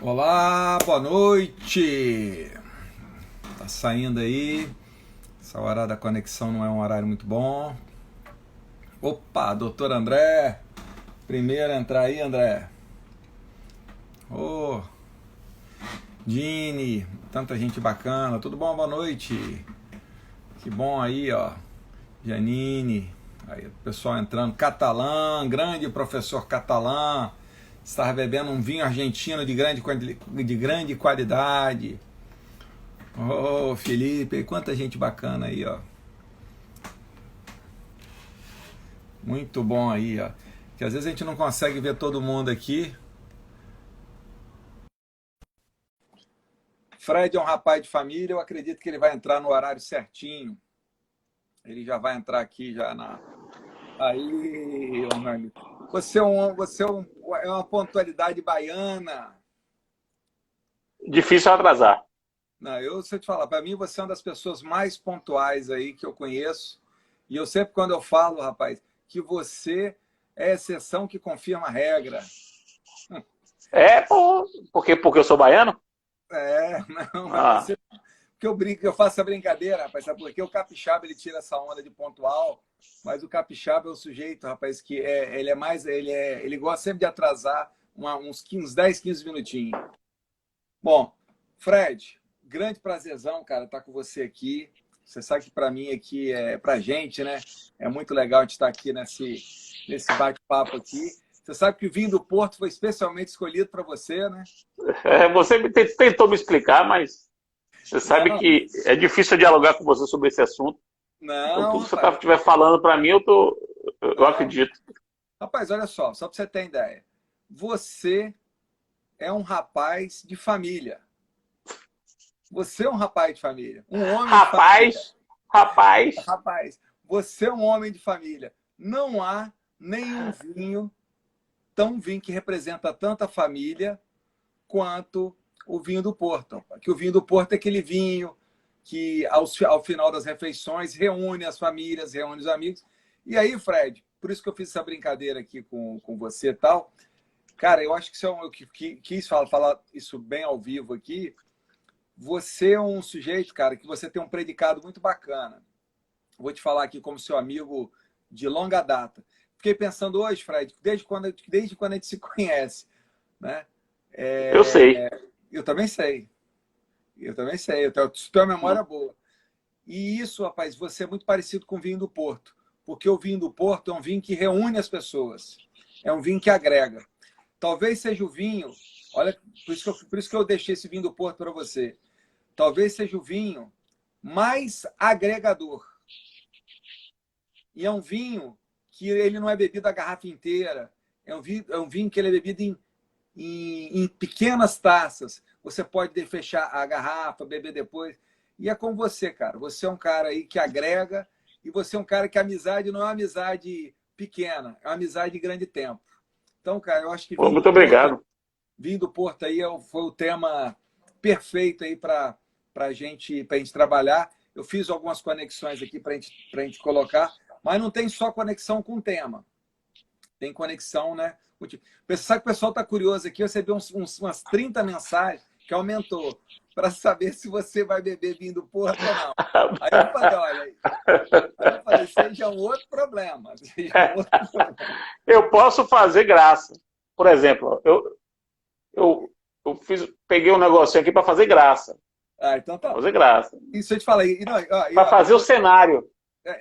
Olá, boa noite. Tá saindo aí. Essa hora da conexão não é um horário muito bom. Opa, doutor André. Primeiro a entrar aí, André. Ô, Dini, tanta gente bacana. Tudo bom? Boa noite. Que bom aí, ó. Janine. Aí, o pessoal entrando. Catalã, grande professor Catalã. Estava bebendo um vinho argentino de grande qualidade. Ô, Felipe, quanta gente bacana aí, ó. Muito bom aí, ó. Que às vezes a gente não consegue ver todo mundo aqui. Fred é um rapaz de família, eu acredito que ele vai entrar no horário certinho. Ele já vai entrar aqui já na. Aí, Orlando. É uma pontualidade baiana. Difícil atrasar. Não, se eu te falar, para mim você é uma das pessoas mais pontuais aí que eu conheço. E eu sempre, quando eu falo, rapaz, que você é exceção que confirma a regra. É, pô, porque eu sou baiano? É, não, mas Ah, você. Porque eu brinco, eu faço essa brincadeira, rapaz, sabe por quê? O capixaba ele tira essa onda de pontual, mas o capixaba é o sujeito, rapaz, que ele é mais. Ele gosta sempre de atrasar uns 15, 10, 15 minutinhos. Bom, Fred, grande prazerzão, cara, estar com você aqui. Você sabe que para mim aqui, pra gente, né? É muito legal a gente estar aqui nesse bate-papo aqui. Você sabe que o vinho do Porto foi especialmente escolhido para você, né? você tentou me explicar, mas você sabe Não, que é difícil dialogar com você sobre esse assunto. Então, não, tudo que você rapaz. estiver falando para mim, eu Não. acredito. Rapaz, olha só para você ter ideia. Você é um rapaz de família. Você é um rapaz de família. Um homem de família. Rapaz, rapaz, Rapaz, você é um homem de família. Não há nenhum vinho que representa tanta família quanto o vinho do Porto. Que o vinho do Porto é aquele vinho que, ao final das refeições, reúne as famílias, reúne os amigos. E aí, Fred, por isso que eu fiz essa brincadeira aqui com você e tal. Cara, eu acho que eu quis falar isso bem ao vivo aqui. Você é um sujeito, cara, que você tem um predicado muito bacana. Vou te falar aqui como seu amigo de longa data. Fiquei pensando hoje, Fred, desde quando a gente se conhece, né? eu sei. Eu também sei. Eu também sei. Eu tenho uma memória boa. E isso, rapaz, você é muito parecido com o vinho do Porto. Porque o vinho do Porto é um vinho que reúne as pessoas. É um vinho que agrega. Talvez seja o vinho. Olha, por isso que eu deixei esse vinho do Porto para você. Talvez seja o vinho mais agregador. E é um vinho que ele não é bebido a garrafa inteira. É um vinho que ele é bebido em pequenas taças. Você pode fechar a garrafa, beber depois. E é com você, cara. Você é um cara aí que agrega e você é um cara que a amizade não é uma amizade pequena, é uma amizade de grande tempo. Então, cara, eu acho que Pô, muito obrigado. Vinho do Porto aí foi o tema perfeito aí para a gente trabalhar. Eu fiz algumas conexões aqui para a gente colocar, mas não tem só conexão com o tema. Tem conexão, né? Você sabe que o pessoal está curioso aqui, eu recebi umas 30 mensagens que aumentou para saber se você vai beber vinho do Porto ou não. Aí eu falei, olha, seja um outro problema. Seja um outro problema. Eu posso fazer graça. Por exemplo, eu, peguei um negocinho aqui para fazer graça. Ah, então Para tá. fazer graça. Isso eu te falei. Não, Para fazer o cenário.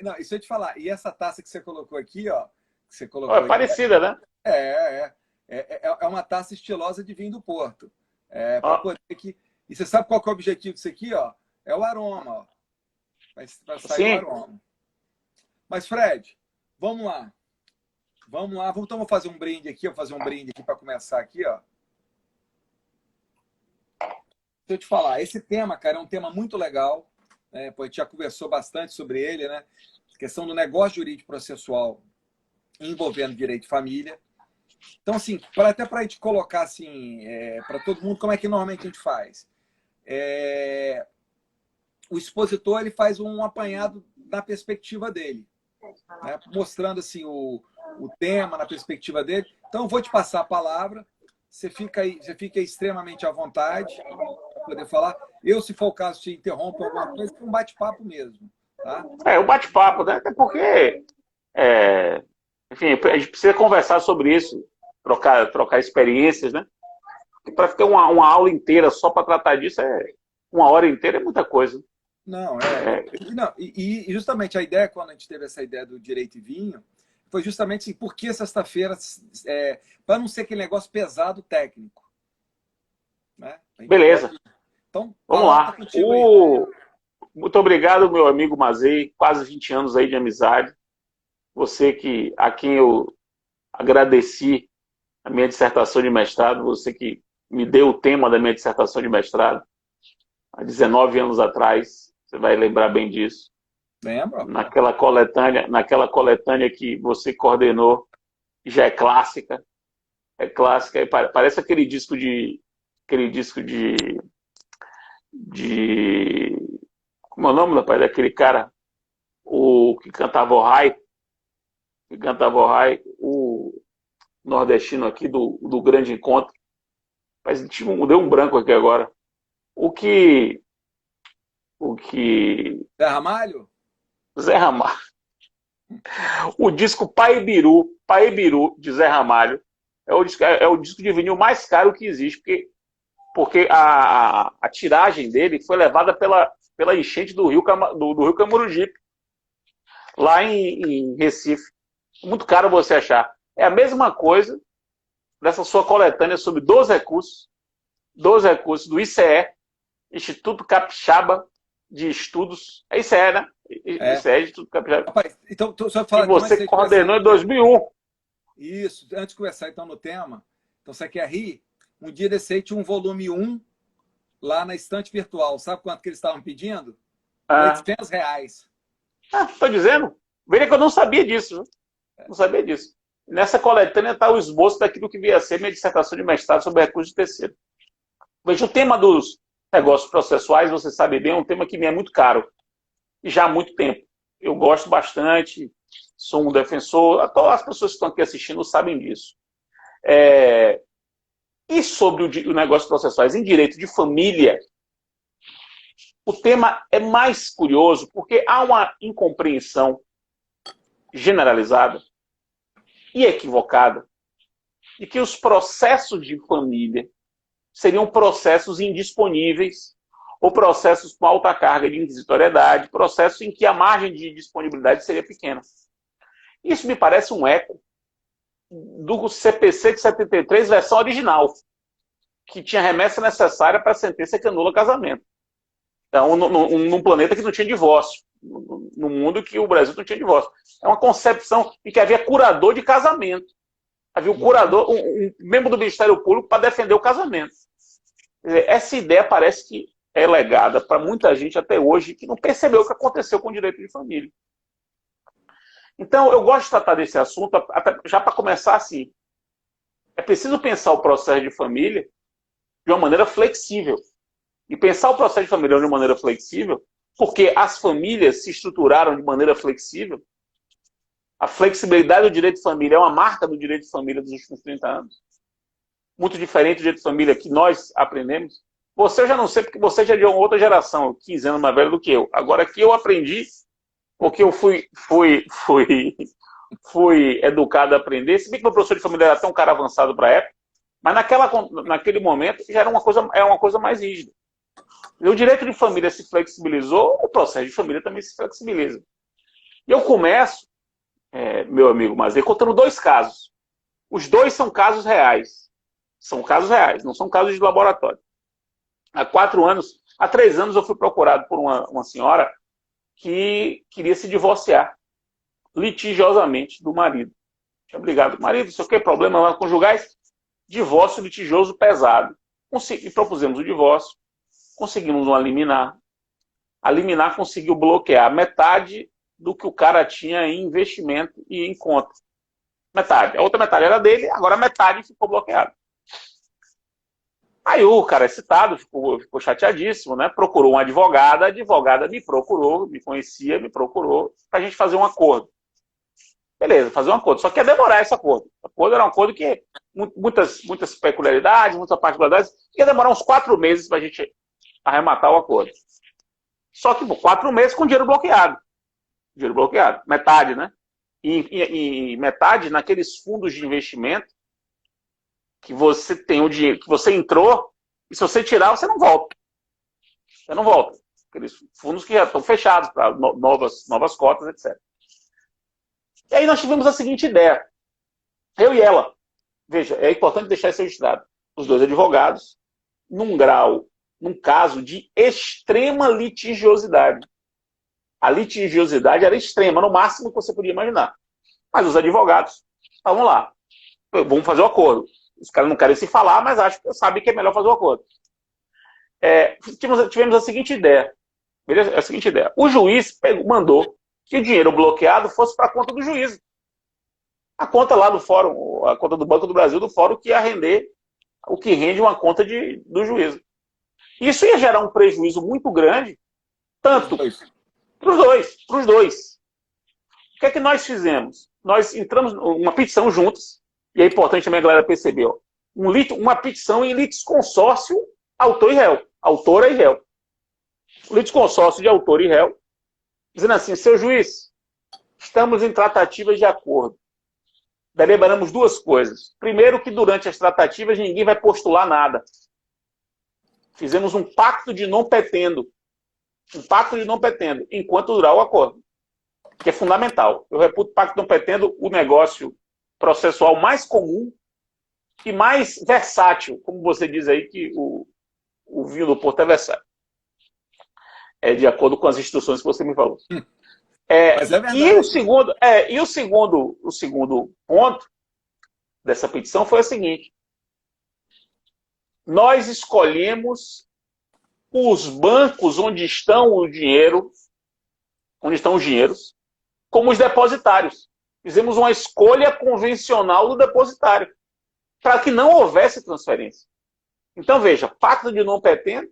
não, isso eu te falar. E essa taça que você colocou aqui, ó, que você Ó, é colocou aqui, parecida, né? é uma taça estilosa de vinho do Porto. Ó, Para poder que. E você sabe qual que é o objetivo disso aqui, ó? É o aroma, ó. Vai sair o assim, aroma. Mas, Fred, vamos lá. Vamos lá. Então, vou fazer um brinde aqui. Vou fazer um brinde aqui para começar aqui, ó. Deixa eu te falar, esse tema, cara, é um tema muito legal. Pô, a gente já conversou bastante sobre ele, né? A questão do negócio jurídico processual envolvendo direito de família. Então, assim, até para a gente colocar assim, para todo mundo, como é que normalmente a gente faz? O expositor ele faz um apanhado na perspectiva dele, né? Mostrando assim o tema na perspectiva dele. Então, eu vou te passar a palavra. você fica extremamente à vontade para poder falar. Eu, se for o caso, te interrompo alguma coisa, é um bate-papo mesmo. Tá? O bate-papo, né? Até porque, enfim, a gente precisa conversar sobre isso, trocar experiências, né? Para ter uma aula inteira só para tratar disso, uma hora inteira é muita coisa. Não, não, e justamente a ideia, quando a gente teve essa ideia do Direito e Vinho, foi justamente assim, por que sexta-feira, para não ser aquele negócio pesado técnico. Né? Beleza. Pode... Então, vamos lá. Muito obrigado, meu amigo Mazei, quase 20 anos aí de amizade. Você a quem eu agradeci a minha dissertação de mestrado, você que me deu o tema da minha dissertação de mestrado há 19 anos atrás, você vai lembrar bem disso. Lembro. Naquela coletânea que você coordenou, já é clássica. É clássica, parece aquele disco de como é o nome, rapaz, daquele cara que cantava o o nordestino aqui do Grande Encontro. Mas deu um branco aqui agora. O que Zé Ramalho? Zé Ramalho. O disco Pai Biru de Zé Ramalho é o disco de vinil mais caro que existe, porque a tiragem dele foi levada pela enchente do rio Camurigipe, lá em Recife. Muito caro você achar. É a mesma coisa dessa sua coletânea sobre 12 recursos do ICE, Instituto Capixaba de Estudos. É ICE, né? ICE, Instituto Capixaba. Rapaz, então, só falar que você coordenou em 2001. Isso, antes de começar então no tema, então você quer rir? Um dia desse aí tinha um volume 1 lá na estante virtual. Sabe quanto que eles estavam pedindo? R$800. Estou dizendo. Veja que eu não sabia disso. Não sabia disso. Nessa coletânea está o esboço daquilo que viria a ser minha dissertação de mestrado sobre recurso de terceiro. Veja, o tema dos negócios processuais, você sabe bem, é um tema que me é muito caro. E já há muito tempo. Eu gosto bastante, sou um defensor, todas as pessoas que estão aqui assistindo sabem disso. E sobre o negócio processuais em direito de família, o tema é mais curioso porque há uma incompreensão generalizada e equivocada de que os processos de família seriam processos indisponíveis ou processos com alta carga de inquisitoriedade, processos em que a margem de disponibilidade seria pequena. Isso me parece um eco do CPC de 73, versão original, que tinha remessa necessária para a sentença que anula casamento. Então, num planeta que não tinha divórcio, num mundo que o Brasil não tinha divórcio. É uma concepção em que havia curador de casamento. Havia um curador, um membro do Ministério Público para defender o casamento. Quer dizer, essa ideia parece que é legada para muita gente até hoje que não percebeu o que aconteceu com o direito de família. Então, eu gosto de tratar desse assunto, até já para começar assim. É preciso pensar o processo de família de uma maneira flexível. E pensar o processo de família de uma maneira flexível, porque as famílias se estruturaram de maneira flexível. A flexibilidade do direito de família é uma marca do direito de família dos últimos 30 anos. Muito diferente do direito de família que nós aprendemos. Você eu já não sei, porque você já é de uma outra geração, 15 anos mais velho do que eu. Agora que eu aprendi, porque eu fui educado a aprender, se bem que meu professor de família era até um cara avançado para a época, mas naquele momento já era uma coisa mais rígida. O direito de família se flexibilizou, o processo de família também se flexibiliza. E eu começo, meu amigo Mazei, contando 2 casos. Os 2 são casos reais. São casos reais, não são casos de laboratório. Há 3 anos eu fui procurado por uma senhora que queria se divorciar litigiosamente do marido. Tinha brigado com o marido, não sei o que, problema lá conjugais, divórcio litigioso pesado. E propusemos o divórcio, conseguimos uma liminar. A liminar conseguiu bloquear metade do que o cara tinha em investimento e em conta. Metade. A outra metade era dele, agora a metade ficou bloqueada. Aí o cara excitado, ficou chateadíssimo, né? Procurou uma advogada, a advogada me procurou, me conhecia, me procurou, para a gente fazer um acordo. Beleza, fazer um acordo. Só que ia demorar esse acordo. O acordo era um acordo que muitas peculiaridades, muitas particularidades, ia demorar uns 4 meses para a gente arrematar o acordo. Só que 4 meses com dinheiro bloqueado. Dinheiro bloqueado. Metade, né? E metade naqueles fundos de investimento que você tem o dinheiro, que você entrou, e se você tirar, você não volta. Você não volta. Aqueles fundos que já estão fechados para novas cotas, etc. E aí nós tivemos a seguinte ideia. Eu e ela. Veja, é importante deixar isso registrado. Os dois advogados, num caso de extrema litigiosidade. A litigiosidade era extrema, no máximo que você podia imaginar. Mas os advogados estavam lá. Vamos fazer o acordo. Os caras não querem se falar, mas sabem que é melhor fazer o acordo. Tivemos a seguinte ideia. Beleza? A seguinte ideia. O juiz mandou que o dinheiro bloqueado fosse para a conta do juiz. A conta lá do fórum, a conta do Banco do Brasil, do fórum, que ia render o que rende uma conta do juízo. Isso ia gerar um prejuízo muito grande, tanto para os dois. O que é que nós fizemos? Nós entramos numa petição juntos, e é importante também a galera perceber, ó, uma petição em litisconsórcio autor e réu. Autora e réu. Litisconsórcio de autor e réu, dizendo assim, seu juiz, estamos em tratativas de acordo. Deliberamos 2 coisas. Primeiro, que durante as tratativas ninguém vai postular nada. Fizemos um pacto de não petendo. Um pacto de não petendo, enquanto durar o acordo. Que é fundamental. Eu reputo pacto de não petendo o negócio processual mais comum e mais versátil, como você diz aí que o vinho do Porto é versátil. É de acordo com as instruções que você me falou. Mas é verdade. E o segundo ponto dessa petição foi o seguinte. Nós escolhemos os bancos onde estão os dinheiros, como os depositários. Fizemos uma escolha convencional do depositário, para que não houvesse transferência. Então, veja, pacto de não petendo,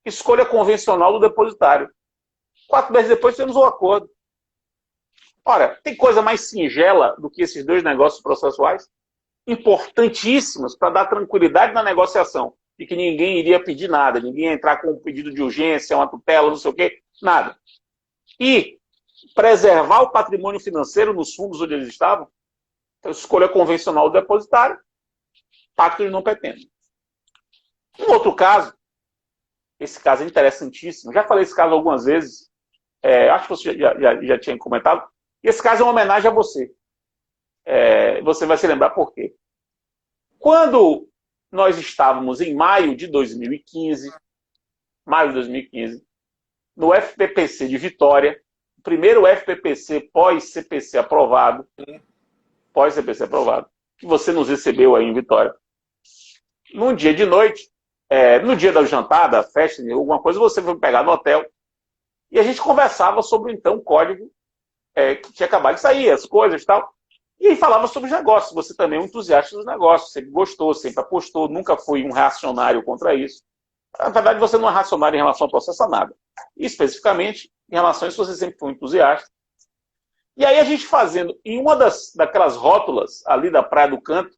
escolha convencional do depositário. 4 meses depois, temos um acordo. Ora, tem coisa mais singela do que esses 2 negócios processuais? Importantíssimos para dar tranquilidade na negociação. E que ninguém iria pedir nada, ninguém ia entrar com um pedido de urgência, uma tutela, não sei o quê, nada. E preservar o patrimônio financeiro nos fundos onde eles estavam, então, escolha convencional do depositário, pacto de não petendo. Um outro caso, esse caso é interessantíssimo, já falei esse caso algumas vezes, acho que você já tinha comentado, e esse caso é uma homenagem a você. Você vai se lembrar por quê. Quando nós estávamos em maio de 2015, no FPPC de Vitória, o primeiro FPPC pós-CPC aprovado, que você nos recebeu aí em Vitória. Num dia de noite, no dia da jantar, da festa, alguma coisa, você foi pegar no hotel, e a gente conversava sobre, então, o código que tinha acabado de sair, as coisas e tal. E aí falava sobre os negócios. Você também é um entusiasta dos negócios, sempre gostou, sempre apostou, nunca foi um reacionário contra isso. Na verdade, você não é reacionário em relação ao processo a nada. E, especificamente, em relação a isso, você sempre foi um entusiasta. E aí a gente fazendo, em uma daquelas rótulas ali da Praia do Canto,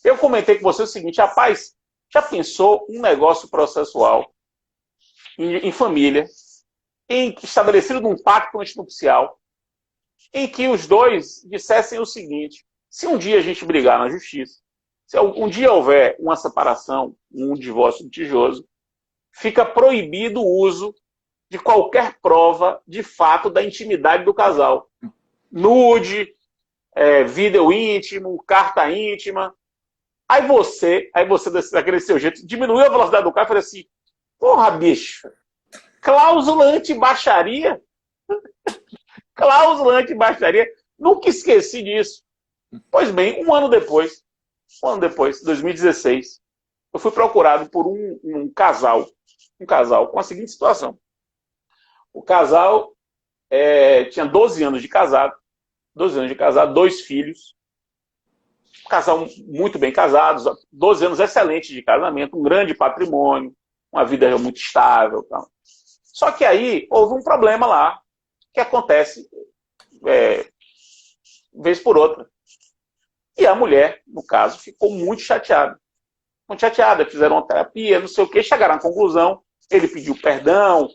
eu comentei com você o seguinte, rapaz, já pensou um negócio processual em família, estabelecido num pacto antinupcial, em que os dois dissessem o seguinte, se um dia a gente brigar na justiça, se um dia houver uma separação, um divórcio litigioso, fica proibido o uso de qualquer prova de fato da intimidade do casal. Nude, vídeo íntimo, carta íntima. Aí você daquele seu jeito, diminuiu a velocidade do carro e falou assim, porra, bicho, cláusula anti-baixaria? Cláusula anti-baixaria. Nunca esqueci disso. Pois bem, um ano depois, 2016, eu fui procurado por um casal com a seguinte situação. O casal tinha 12 anos de casado, 2 filhos, um casal muito bem casados, 12 anos excelentes de casamento, um grande patrimônio, uma vida muito estável. Tal. Só que aí houve um problema lá, que acontece vez por outra. E a mulher, no caso, ficou muito chateada. Muito chateada, fizeram uma terapia, não sei o quê, chegaram à conclusão, ele pediu perdão,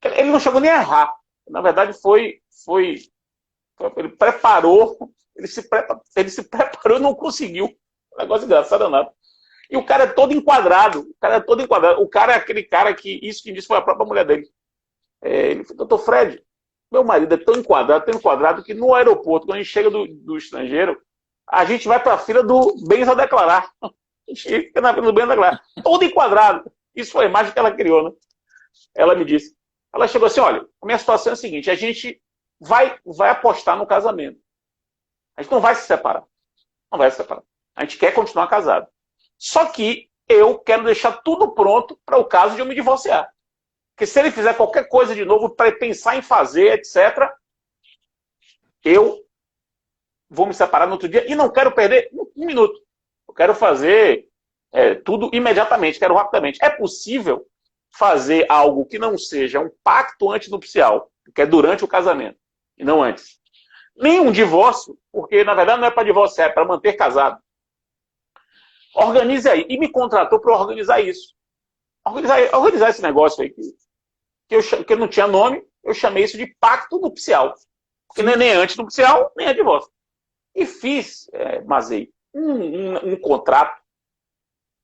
ele não chegou nem a errar. Na verdade, ele preparou, ele se preparou e não conseguiu. Um negócio engraçado, não. E o cara é todo enquadrado. O cara é aquele cara que, isso que disse foi a própria mulher dele. Ele falou, doutor Fred, meu marido é tão enquadrado, que no aeroporto, quando a gente chega do estrangeiro, a gente vai para a fila do bens a declarar. A gente fica na fila do bens a declarar. Todo enquadrado. Isso foi a imagem que ela criou, né? Ela me disse. Ela chegou assim, olha, a minha situação é a seguinte, a gente vai apostar no casamento. A gente não vai se separar. Não vai se separar. A gente quer continuar casado. Só que eu quero deixar tudo pronto para o caso de eu me divorciar. Porque se ele fizer qualquer coisa de novo para pensar em fazer, etc., eu vou me separar no outro dia e não quero perder um minuto. Eu quero fazer tudo imediatamente, quero rapidamente. É possível fazer algo que não seja um pacto antinupcial, que é durante o casamento, e não antes. Nem um divórcio, porque na verdade não é para divorciar, é para manter casado. Organize aí. E me contratou para organizar isso. Organizar esse negócio aí, que não tinha nome, eu chamei isso de pacto nupcial. Porque não é nem antinupcial, nem é divórcio. E fiz, Mazei, um contrato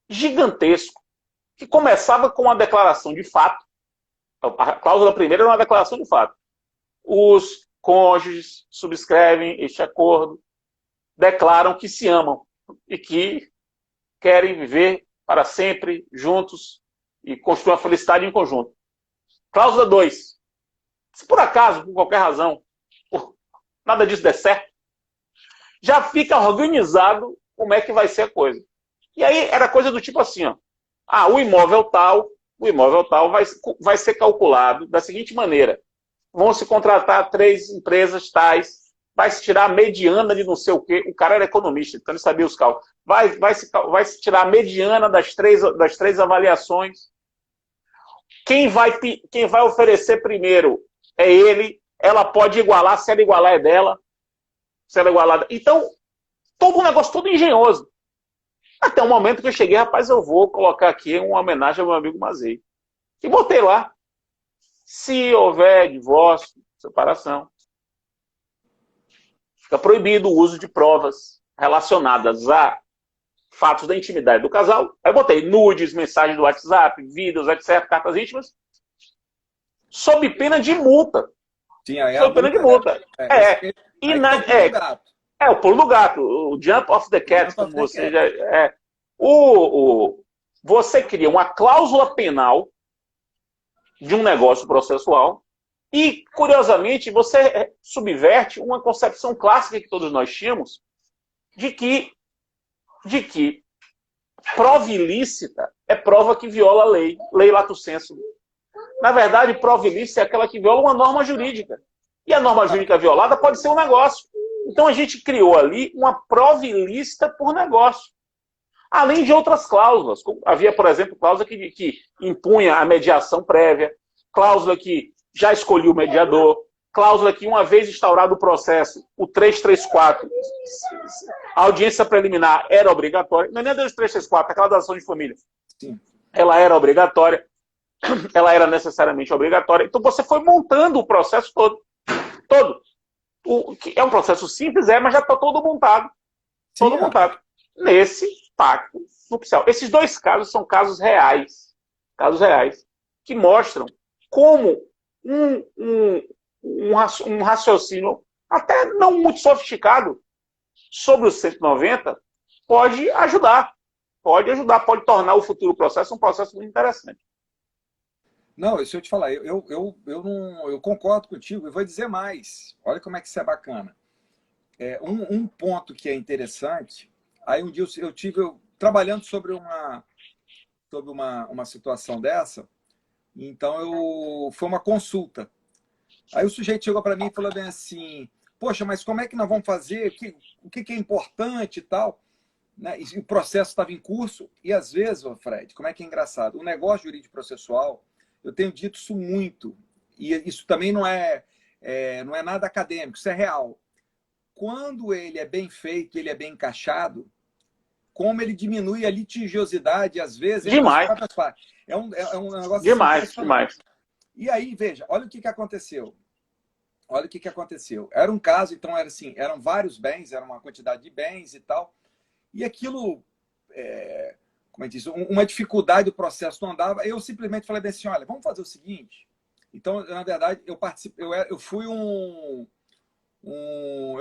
gigantesco, que começava com uma declaração de fato. A cláusula primeira era uma declaração de fato. Os cônjuges subscrevem este acordo, declaram que se amam e que querem viver para sempre juntos e construir a felicidade em conjunto. Cláusula 2. Se por acaso, por qualquer razão, nada disso der certo, já fica organizado como é que vai ser a coisa. E aí era coisa do tipo assim, ó. O imóvel tal vai ser calculado da seguinte maneira. Vão se contratar 3 empresas tais, vai se tirar a mediana de não sei o quê. O cara era economista, então ele sabia os cálculos. Vai se tirar a mediana das três avaliações. Quem vai oferecer primeiro é ele. Ela pode igualar, se ela igualar é dela. Se ela igualar... Então, todo um negócio todo engenhoso. Até o momento que eu cheguei, rapaz, eu vou colocar aqui uma homenagem ao meu amigo Mazei. E botei lá. Se houver divórcio, separação, fica proibido o uso de provas relacionadas a fatos da intimidade do casal. Aí botei nudes, mensagens do WhatsApp, vídeos, etc., cartas íntimas, sob pena de multa. Sim, sob pena de multa. O pulo do gato, o jump of the cat, como você já... Você cria uma cláusula penal de um negócio processual e, curiosamente, você subverte uma concepção clássica que todos nós tínhamos de que prova ilícita é prova que viola a lei lato sensu. Na verdade, prova ilícita é aquela que viola uma norma jurídica. E a norma jurídica violada pode ser um negócio. Então a gente criou ali uma prova ilícita por negócio. Além de outras cláusulas. Havia, por exemplo, cláusula que impunha a mediação prévia, cláusula que já escolhia o mediador, cláusula que, uma vez instaurado o processo, o 334, a audiência preliminar era obrigatória. Não é nem a 334, aquela da ação de família. Sim. Ela era obrigatória, ela era necessariamente obrigatória. Então você foi montando o processo todo. É um processo simples, mas já está todo montado. Todo montado. Nesse pacto nupcial. Esses 2 casos são casos reais, que mostram como um raciocínio até não muito sofisticado sobre os 190 pode ajudar, pode tornar o futuro processo um processo muito interessante. Não, deixa eu te falar, eu concordo contigo e vou dizer mais. Olha como é que isso é bacana. Um ponto que é interessante, aí um dia eu tive trabalhando sobre uma situação dessa, então foi uma consulta. Aí o sujeito chegou para mim e falou bem assim, poxa, mas como é que nós vamos fazer? O que é importante e tal? Né? E o processo estava em curso, e às vezes, Fred, como é que é engraçado? O negócio jurídico processual, eu tenho dito isso muito, e isso também não é não é nada acadêmico, isso é real. Quando ele é bem feito, ele é bem encaixado, como ele diminui a litigiosidade, às vezes, entre as Demais. próprias partes. É um negócio Demais, assim, demais. E aí, veja, olha o que aconteceu. Olha o que aconteceu. Era um caso, então, era assim, eram vários bens, era uma quantidade de bens e tal, e aquilo, como é que diz, uma dificuldade do processo não andava, eu simplesmente falei bem assim, olha, vamos fazer o seguinte. Então, na verdade, eu fui eu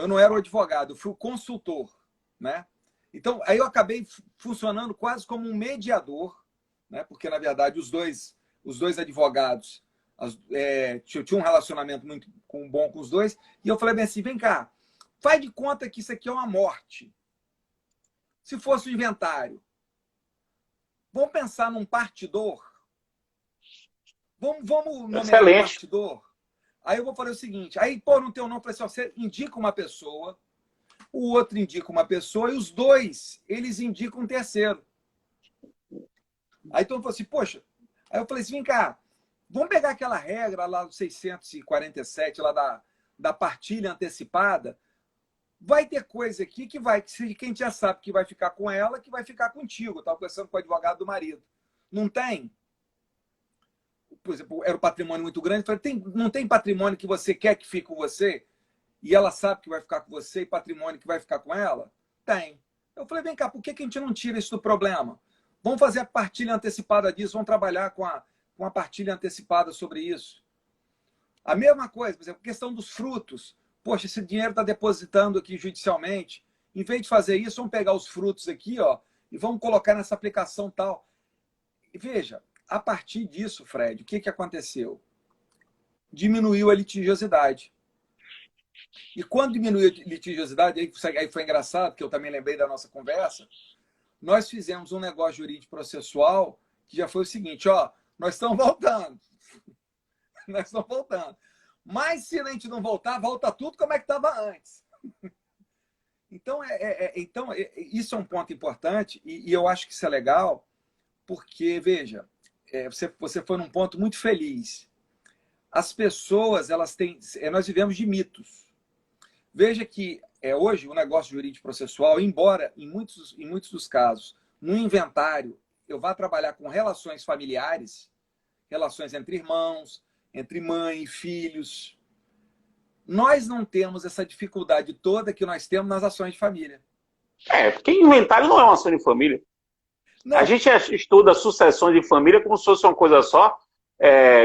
não era o advogado, eu fui o consultor, né? Então, aí eu acabei funcionando quase como um mediador, né? Porque, na verdade, os dois advogados tinham um relacionamento muito bom com os dois, e eu falei bem assim, vem cá, faz de conta que isso aqui é uma morte. Se fosse o inventário, vamos pensar num partidor? Vamos nomear um partidor? Aí eu vou fazer o seguinte, aí, pô, não tem o nome, eu falei assim, ó, você indica uma pessoa, o outro indica uma pessoa, e os dois, eles indicam um terceiro. Aí todo mundo falou assim, poxa, aí eu falei assim, vem cá, vamos pegar aquela regra lá do 647, lá da partilha antecipada, vai ter coisa aqui que quem já sabe que vai ficar com ela, que vai ficar contigo. Eu estava conversando com o advogado do marido. Não tem? Por exemplo, era um patrimônio muito grande. Eu falei, não tem patrimônio que você quer que fique com você? E ela sabe que vai ficar com você e patrimônio que vai ficar com ela? Tem. Eu falei, vem cá, por que a gente não tira isso do problema? Vamos fazer a partilha antecipada disso, vamos trabalhar com a partilha antecipada sobre isso. A mesma coisa, por exemplo, questão dos frutos. Poxa, esse dinheiro está depositando aqui judicialmente. Em vez de fazer isso, vamos pegar os frutos aqui, ó, e vamos colocar nessa aplicação tal. E veja, a partir disso, Fred, o que aconteceu? Diminuiu a litigiosidade. E quando diminuiu a litigiosidade, aí foi engraçado, que eu também lembrei da nossa conversa, nós fizemos um negócio jurídico processual que já foi o seguinte, ó, nós estamos voltando. Nós estamos voltando. Mas se a gente não voltar, volta tudo como é que estava antes. Então, isso é um ponto importante e eu acho que isso é legal porque, veja, você foi num ponto muito feliz. As pessoas, nós vivemos de mitos. Veja que hoje o negócio jurídico processual, embora em muitos dos casos, no inventário, eu vá trabalhar com relações familiares, relações entre irmãos, entre mãe e filhos, nós não temos essa dificuldade toda que nós temos nas ações de família. Porque inventário não é uma ação de família. Não. A gente estuda sucessões de família como se fosse uma coisa só,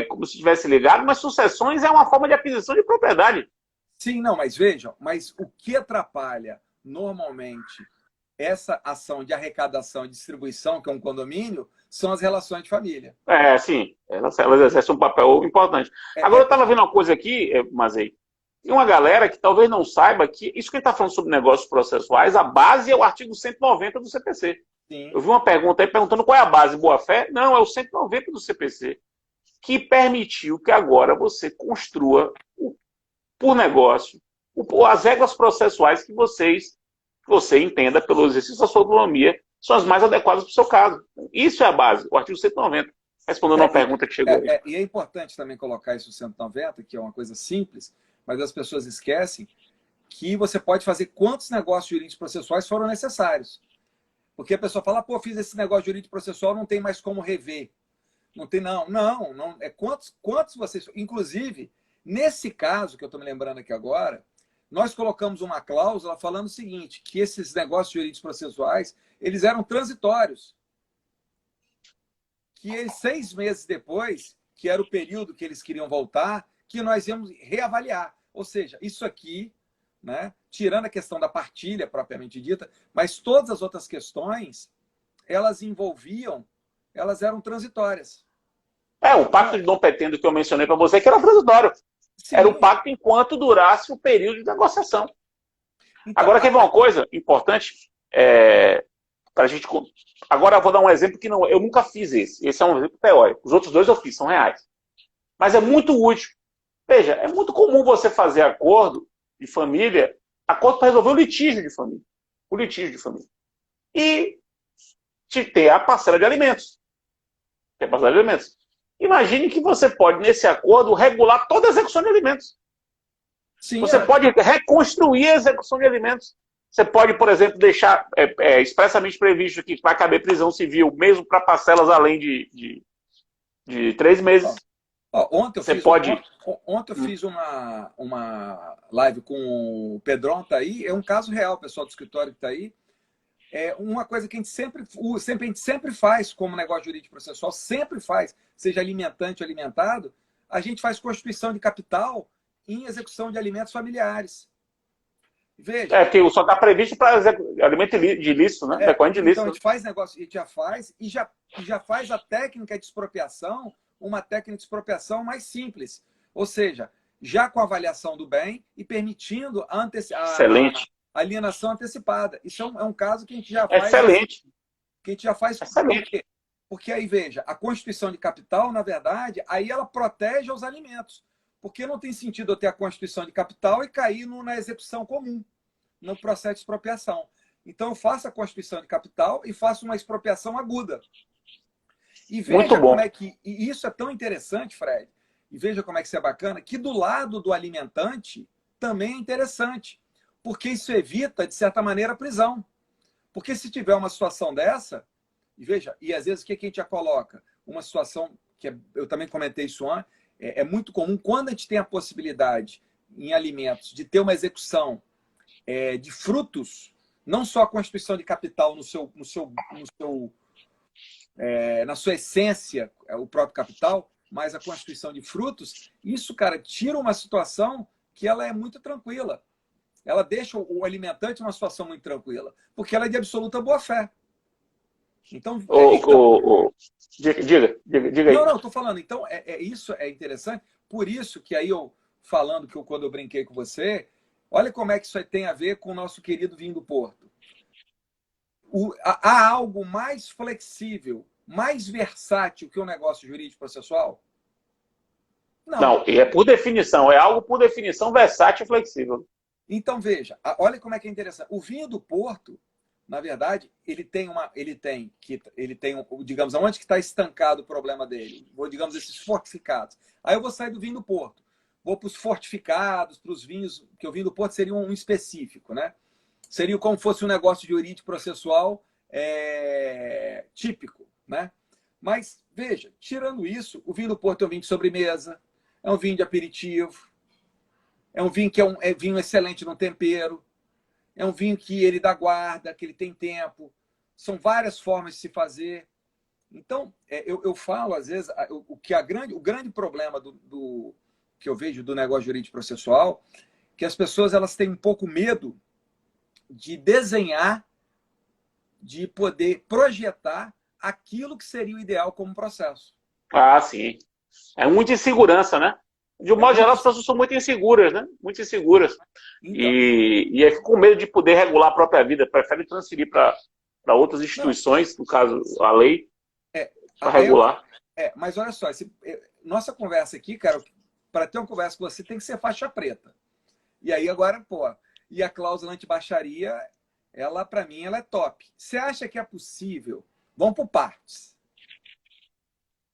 como se estivesse ligado, mas sucessões é uma forma de aquisição de propriedade. Sim, não, mas vejam, mas o que atrapalha normalmente essa ação de arrecadação e distribuição, que é um condomínio, são as relações de família. Sim, elas exercem um papel importante. Agora, eu estava vendo uma coisa aqui, Mazei, tem uma galera que talvez não saiba que isso que ele está falando sobre negócios processuais, a base é o artigo 190 do CPC. Sim. Eu vi uma pergunta aí perguntando qual é a base, boa-fé? Não, é o 190 do CPC, que permitiu que agora você construa, por negócio, as regras processuais que você entenda pelo exercício da sua autonomia são as mais adequadas para o seu caso. Isso é a base, o artigo 190. Respondendo uma pergunta que chegou aí. E é importante também colocar isso no 190, que é uma coisa simples, mas as pessoas esquecem que você pode fazer quantos negócios jurídicos processuais foram necessários. Porque a pessoa fala, pô, fiz esse negócio jurídico processual, não tem mais como rever. Não tem, não. Quantos vocês... Inclusive, nesse caso, que eu estou me lembrando aqui agora, nós colocamos uma cláusula falando o seguinte, que esses negócios jurídicos processuais, eles eram transitórios. Que eles, 6 meses depois, que era o período que eles queriam voltar, que nós íamos reavaliar. Ou seja, isso aqui, né, tirando a questão da partilha propriamente dita, mas todas as outras questões, elas eram transitórias. O pacto de Dom Petendo que eu mencionei para você, que era transitório. Sim. Era o pacto enquanto durasse o período de negociação. Então, agora, quer ver uma coisa importante? Pra gente... Agora eu vou dar um exemplo que eu nunca fiz esse. Esse é um exemplo teórico. Os outros dois eu fiz, são reais. Mas é muito útil. Veja, é muito comum você fazer acordo de família, acordo para resolver o litígio de família. O litígio de família. E ter a parcela de alimentos. Imagine que você pode, nesse acordo, regular toda a execução de alimentos. Sim, Você pode reconstruir a execução de alimentos. Você pode, por exemplo, deixar expressamente previsto que vai caber prisão civil, mesmo para parcelas além de 3 meses. Ontem eu Você fiz, pode... ontem eu fiz uma live com o Pedron, tá aí. É um caso real, pessoal do escritório que está aí. É uma coisa que a gente sempre faz como negócio jurídico processual, sempre faz, seja alimentante ou alimentado, a gente faz constituição de capital em execução de alimentos familiares. Veja. Que só está previsto para alimento de ilícito, né? Decorrente de ilícito. Então a gente faz negócio, a gente já faz, e já faz a técnica de expropriação, uma técnica de expropriação mais simples. Ou seja, já com avaliação do bem e permitindo a alienação antecipada. Isso é um caso que a gente já faz. Excelente. Que a gente já faz. Excelente. Por quê? Porque aí, veja, a constituição de capital, na verdade, aí ela protege os alimentos. Porque não tem sentido eu ter a constituição de capital e cair na execução comum, no processo de expropriação. Então, eu faço a constituição de capital e faço uma expropriação aguda. E veja como é que... E isso é tão interessante, Fred, e veja como é que isso é bacana, que do lado do alimentante também é interessante, porque isso evita, de certa maneira, a prisão. Porque se tiver uma situação dessa, e veja, e às vezes o que a gente já coloca? Uma situação, eu também comentei isso antes, é muito comum, quando a gente tem a possibilidade em alimentos de ter uma execução de frutos, não só a constituição de capital na sua essência, o próprio capital, mas a constituição de frutos, isso, cara, tira uma situação que ela é muito tranquila. Ela deixa o alimentante numa situação muito tranquila, porque ela é de absoluta boa-fé. Então, diga aí. Não, estou falando. Então, isso é interessante. Por isso que aí falando quando eu brinquei com você, olha como é que isso tem a ver com o nosso querido vinho do Porto. Há algo mais flexível, mais versátil que o negócio jurídico processual? Não, é por definição. É algo, por definição, versátil e flexível. Então, veja, olha como é que é interessante. O vinho do Porto, na verdade, ele tem, digamos, aonde que está estancado o problema dele? Digamos, esses fortificados. Aí eu vou sair do vinho do Porto. Vou para os fortificados, para os vinhos, que o vinho do Porto seria um específico, né? Seria como fosse um negócio jurídico processual típico, né? Mas, veja, tirando isso, o vinho do Porto é um vinho de sobremesa, é um vinho de aperitivo, é um vinho que é vinho excelente no tempero, é um vinho que ele dá guarda, que ele tem tempo. São várias formas de se fazer. Então, eu falo, às vezes, o grande problema que eu vejo do negócio jurídico processual, que as pessoas elas têm um pouco medo de desenhar, de poder projetar aquilo que seria o ideal como processo. Ah, sim. É muita insegurança, né? De um modo geral, as pessoas são muito inseguras, né? Muito inseguras. Então, e aí ficam com medo de poder regular a própria vida, preferem transferir para outras instituições, no caso, a lei, para regular. Mas olha só, nossa conversa aqui, cara, para ter uma conversa com você, tem que ser faixa preta. E aí agora, e a cláusula anti-baixaria, para mim, ela é top. Você acha que é possível? Vamos por partes.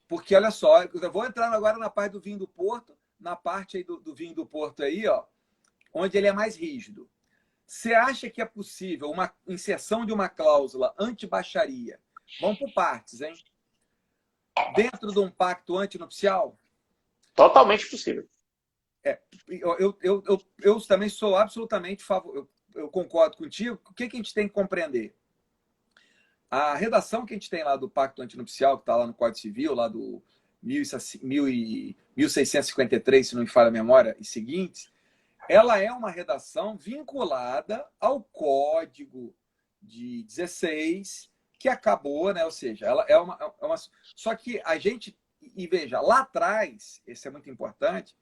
Porque, olha só, eu vou entrar agora na parte do vinho do Porto, na parte aí do vinho do Porto aí, onde ele é mais rígido. Você acha que é possível uma inserção de uma cláusula anti-baixaria? Vamos por partes, hein? Dentro de um pacto antinupcial? Totalmente possível. Eu também sou absolutamente favorável. Eu concordo contigo. O que a gente tem que compreender? A redação que a gente tem lá do pacto antinupcial, que está lá no Código Civil, lá do 1653, se não me falha a memória, e seguintes, ela é uma redação vinculada ao Código de 16, que acabou, né? Ou seja, ela é uma... Só que a gente... E veja, lá atrás, esse é muito importante,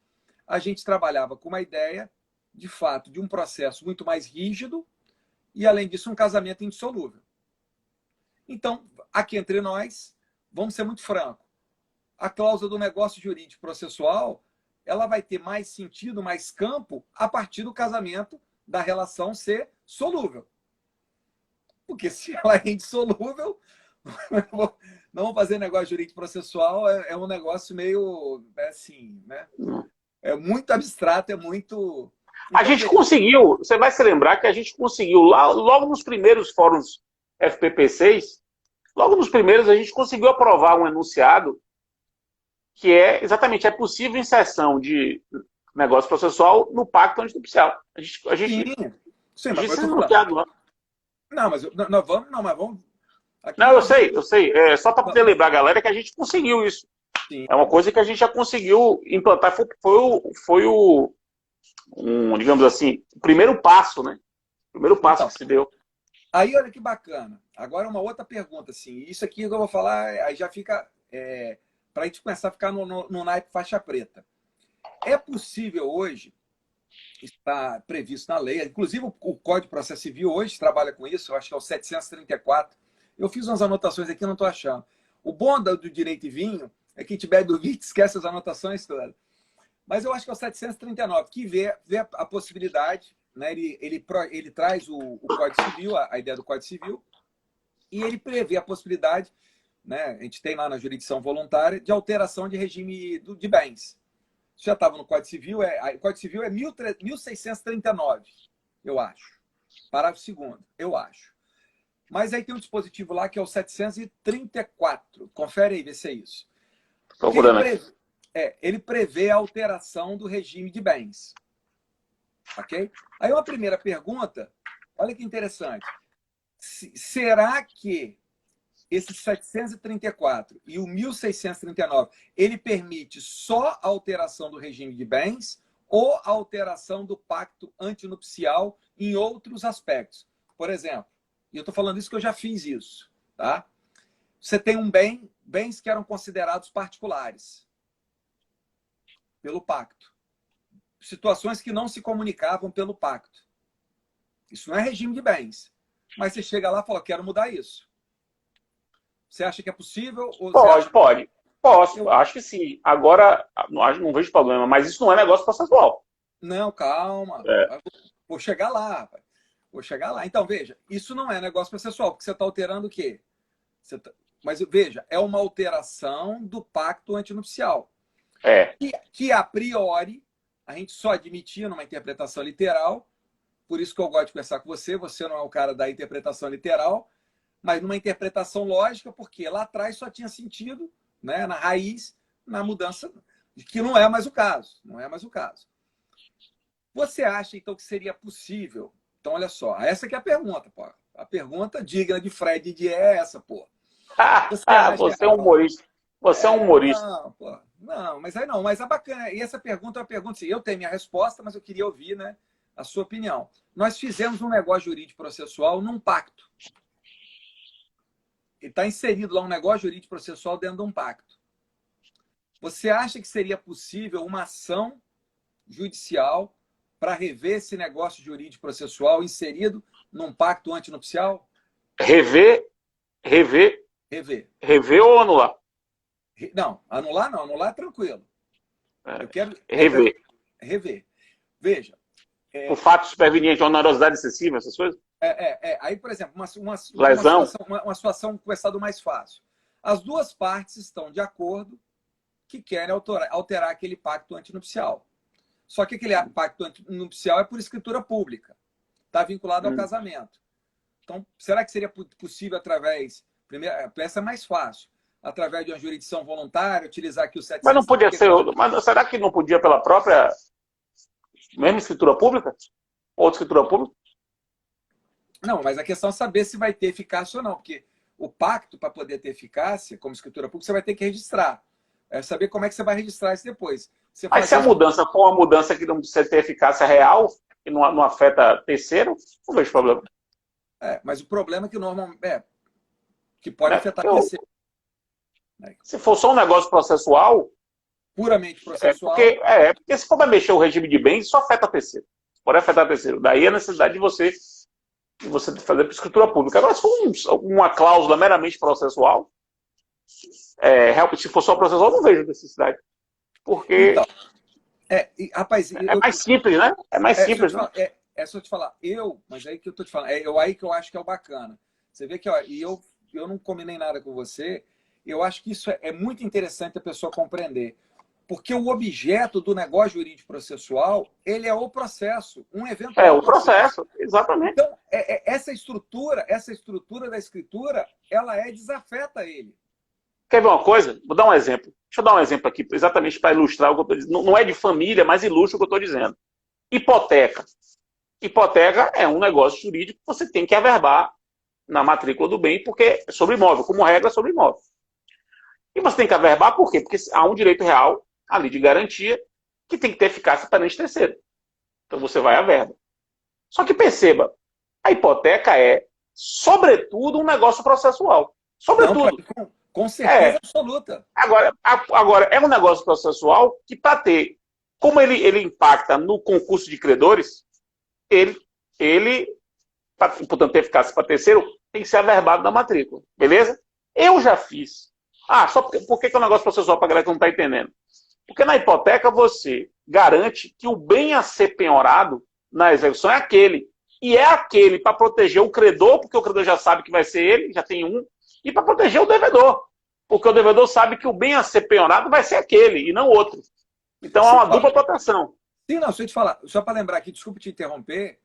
a gente trabalhava com uma ideia, de fato, de um processo muito mais rígido e, além disso, um casamento indissolúvel. Então, aqui entre nós, vamos ser muito francos, a cláusula do negócio jurídico processual, ela vai ter mais sentido, mais campo, a partir do casamento, da relação ser solúvel. Porque se ela é indissolúvel, não vamos fazer negócio jurídico processual, um negócio meio assim, né? É muito abstrato, é muito... A Então, gente conseguiu, você vai se lembrar que a gente conseguiu, lá, logo nos primeiros fóruns FPP6, logo nos primeiros a gente conseguiu aprovar um enunciado que é exatamente, é possível inserção de negócio processual no pacto antinupcial. sim, sim, A mas gente eu se tô falando. enunciado lá. Não, mas nós vamos, não, mas vamos. Aqui Não, nós vamos. eu sei. É só para poder lembrar a galera que a gente conseguiu isso. Sim. É uma coisa que a gente já conseguiu implantar. Digamos assim, o primeiro passo, né? O primeiro passo Então, que se deu. aí olha que bacana. Agora uma outra pergunta, assim. Isso aqui que eu vou falar, aí já fica para a gente começar a ficar no naipe faixa preta. É possível hoje, está previsto na lei, inclusive o Código de Processo Civil hoje trabalha com isso, eu acho que é o 734. Eu fiz umas anotações aqui, não estou achando. O bom do direito e vinho é que tiver dúvida, esquece as anotações todas. Mas eu acho que é o 739, que vê a possibilidade, né? Ele traz o Código Civil, a ideia do Código Civil, e ele prevê a possibilidade, né? A gente tem lá na jurisdição voluntária, de alteração de regime de bens. Isso já estava no Código Civil, o Código Civil é 1639, eu acho. Parágrafo 2º, eu acho. Mas aí tem um dispositivo lá que é o 734. Confere aí, vê se é isso. Procurando aqui. Ele prevê a alteração do regime de bens. Ok? Aí uma primeira pergunta, olha que interessante. Será que esse 734 e o 1639, ele permite só a alteração do regime de bens ou a alteração do pacto antinupcial em outros aspectos? Por exemplo, e eu estou falando isso que eu já fiz isso, tá? Você tem bens que eram considerados particulares pelo pacto. Situações que não se comunicavam pelo pacto. Isso não é regime de bens. Mas você chega lá e fala, quero mudar isso. Você acha que é possível? Ou Pode. Posso, acho que sim. Agora, não vejo problema, mas isso não é negócio processual. Não, calma. É. Vou chegar lá, rapaz. Vou chegar lá. Então, veja, isso não é negócio processual, porque você está alterando o quê? Mas veja, é uma alteração do pacto antinupcial. Que a priori, a gente só admitia numa interpretação literal, por isso que eu gosto de conversar com você, você não é o cara da interpretação literal, mas numa interpretação lógica, porque lá atrás só tinha sentido, né, na raiz, na mudança, que não é mais o caso. Não é mais o caso. Você acha, então, que seria possível? Então, olha só, essa que é a pergunta, pô. A pergunta digna de Fred de é essa, pô. Você é um humorista. Você é um humorista. Não, pô. Não, mas aí não. Mas é bacana. E essa pergunta é uma pergunta, assim, eu tenho minha resposta, mas eu queria ouvir, né, a sua opinião. Nós fizemos um negócio jurídico processual num pacto. Ele está inserido lá um negócio jurídico processual dentro de um pacto. Você acha que seria possível uma ação judicial para rever esse negócio jurídico processual inserido num pacto antinupcial? Rever ou anular? Não, anular não. Anular é tranquilo. Eu quero rever. Veja. O fato superveniente, onerosidade excessiva, essas coisas? Aí, por exemplo, uma situação com o estado mais fácil. As duas partes estão de acordo que querem alterar aquele pacto antinupcial. Só que aquele pacto antinupcial é por escritura pública. Está vinculado ao casamento. Então, será que seria possível através... Essa é mais fácil. Através de uma jurisdição voluntária, utilizar aqui o 700... Mas não podia ser... Mas será que não podia pela própria... Mesmo escritura pública? Outra escritura pública? Não, mas a questão é saber se vai ter eficácia ou não. Porque o pacto, para poder ter eficácia, como escritura pública, você vai ter que registrar. É saber como é que você vai registrar isso depois. Mas se a mudança for uma mudança que não precisa ter eficácia real, que não afeta terceiro, não vejo problema. Mas o problema é que normalmente... que pode afetar terceiro. Se for só um negócio processual... Puramente processual. Porque se for para mexer o regime de bens, isso afeta terceiro. Pode afetar terceiro. Daí a necessidade de você fazer por escritura pública. Agora, se for uma cláusula meramente processual, se for só processual, eu não vejo necessidade. Porque... Então, rapaz... É mais simples, né? É mais simples, né? É só te falar. Mas aí que eu tô te falando. Aí que eu acho que é o bacana. Você vê que, ó, eu não combinei nada com você. Eu acho que isso é muito interessante a pessoa compreender. Porque o objeto do negócio jurídico processual, ele é o processo, um eventual É o processo, exatamente. Então, essa estrutura da escritura, ela desafeta ele. Quer ver uma coisa? Vou dar um exemplo. Deixa eu dar um exemplo aqui, exatamente para ilustrar o que eu estou dizendo. Não é de família, mas ilustra o que eu estou dizendo. Hipoteca. Hipoteca é um negócio jurídico que você tem que averbar na matrícula do bem, porque é sobre imóvel, como regra, é sobre imóvel. E você tem que averbar por quê? Porque há um direito real ali de garantia que tem que ter eficácia perante terceiro. Então você vai à verba. Só que perceba, a hipoteca é, sobretudo, um negócio processual. Sobretudo. Não, com certeza absoluta. Agora, é um negócio processual que, para ter, como ele impacta no concurso de credores, ele portanto, ter eficácia para terceiro, tem que ser averbado na matrícula. Beleza? Eu já fiz. Só por que é um negócio processual para a galera que não está entendendo? Porque na hipoteca você garante que o bem a ser penhorado na execução é aquele. E é aquele para proteger o credor, porque o credor já sabe que vai ser ele, já tem um, e para proteger o devedor, porque o devedor sabe que o bem a ser penhorado vai ser aquele e não outro. Então é uma dupla proteção. Sim, não, deixa eu te falar, só para lembrar aqui, desculpe te interromper,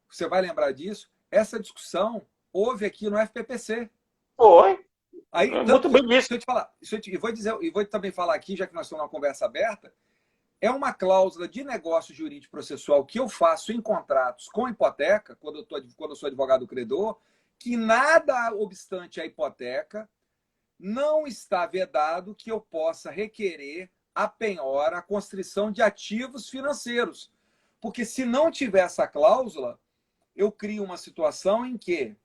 você vai lembrar disso, essa discussão houve aqui no FPPC. Foi. Aí, muito bem visto. Deixa eu te falar, e vou também falar aqui, já que nós estamos numa conversa aberta, é uma cláusula de negócio jurídico processual que eu faço em contratos com hipoteca, quando eu sou advogado credor, que nada obstante a hipoteca, não está vedado que eu possa requerer a penhora, a constrição de ativos financeiros. Porque se não tiver essa cláusula, eu crio uma situação em que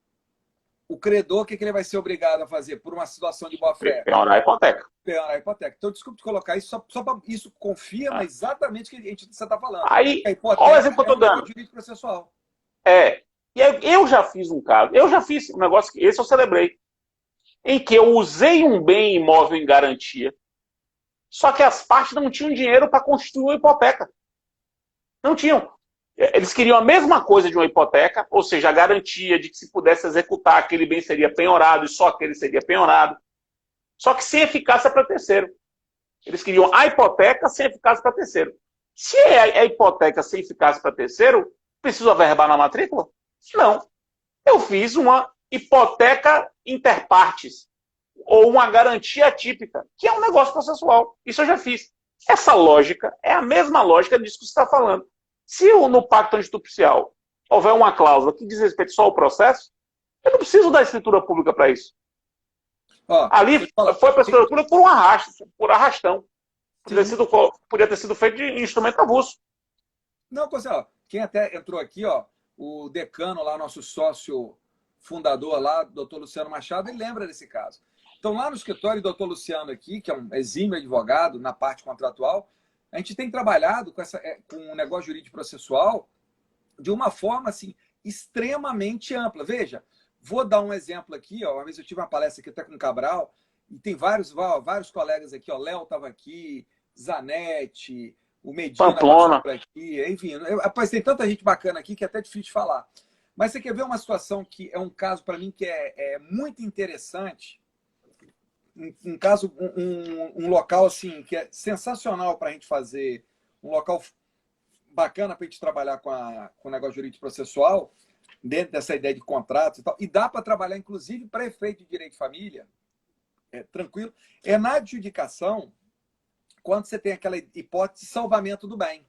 o credor, o que ele vai ser obrigado a fazer por uma situação de boa-fé? Penhorar a hipoteca. Penhorar a hipoteca. Então, desculpe te colocar isso, só para isso confirma exatamente o que você está falando. Aí, a hipoteca olha o exemplo que eu estou dando. Jurídico processual. E aí, eu já fiz um caso, eu já fiz um negócio, esse eu celebrei, em que eu usei um bem imóvel em garantia, só que as partes não tinham dinheiro para constituir uma hipoteca. Não tinham. Eles queriam a mesma coisa de uma hipoteca, ou seja, a garantia de que se pudesse executar, aquele bem seria penhorado e só aquele seria penhorado. Só que sem eficácia para terceiro. Eles queriam a hipoteca sem eficácia para terceiro. Se é a hipoteca sem eficácia para terceiro, preciso averbar na matrícula? Não. Eu fiz uma hipoteca interpartes, ou uma garantia atípica, que é um negócio processual. Isso eu já fiz. Essa lógica é a mesma lógica disso que você está falando. Se no pacto antidupicial houver uma cláusula que diz respeito só ao processo, eu não preciso da escritura pública para isso. Ali foi para a escritura pública por arrastão. Podia ter sido feito de instrumento avulso. Não, Marcelo, quem até entrou aqui, o decano lá, nosso sócio fundador lá, doutor Luciano Machado, ele lembra desse caso. Então, lá no escritório, o doutor Luciano aqui, que é um exímio advogado na parte contratual, a gente tem trabalhado com o negócio jurídico processual de uma forma assim, extremamente ampla. Veja, vou dar um exemplo aqui. Uma vez eu tive uma palestra aqui até com o Cabral, e tem vários colegas aqui. Léo estava aqui, Zanetti, o Medina Pamplona. Por aqui. Enfim, rapaz, tem tanta gente bacana aqui que é até difícil de falar. Mas você quer ver uma situação que é um caso, para mim, que é muito interessante. Um caso, um local assim que é sensacional para a gente fazer, um local bacana para a gente trabalhar com o negócio jurídico processual, dentro dessa ideia de contratos e tal, e dá para trabalhar, inclusive, para efeito de direito de família, tranquilo, na adjudicação, quando você tem aquela hipótese de salvamento do bem.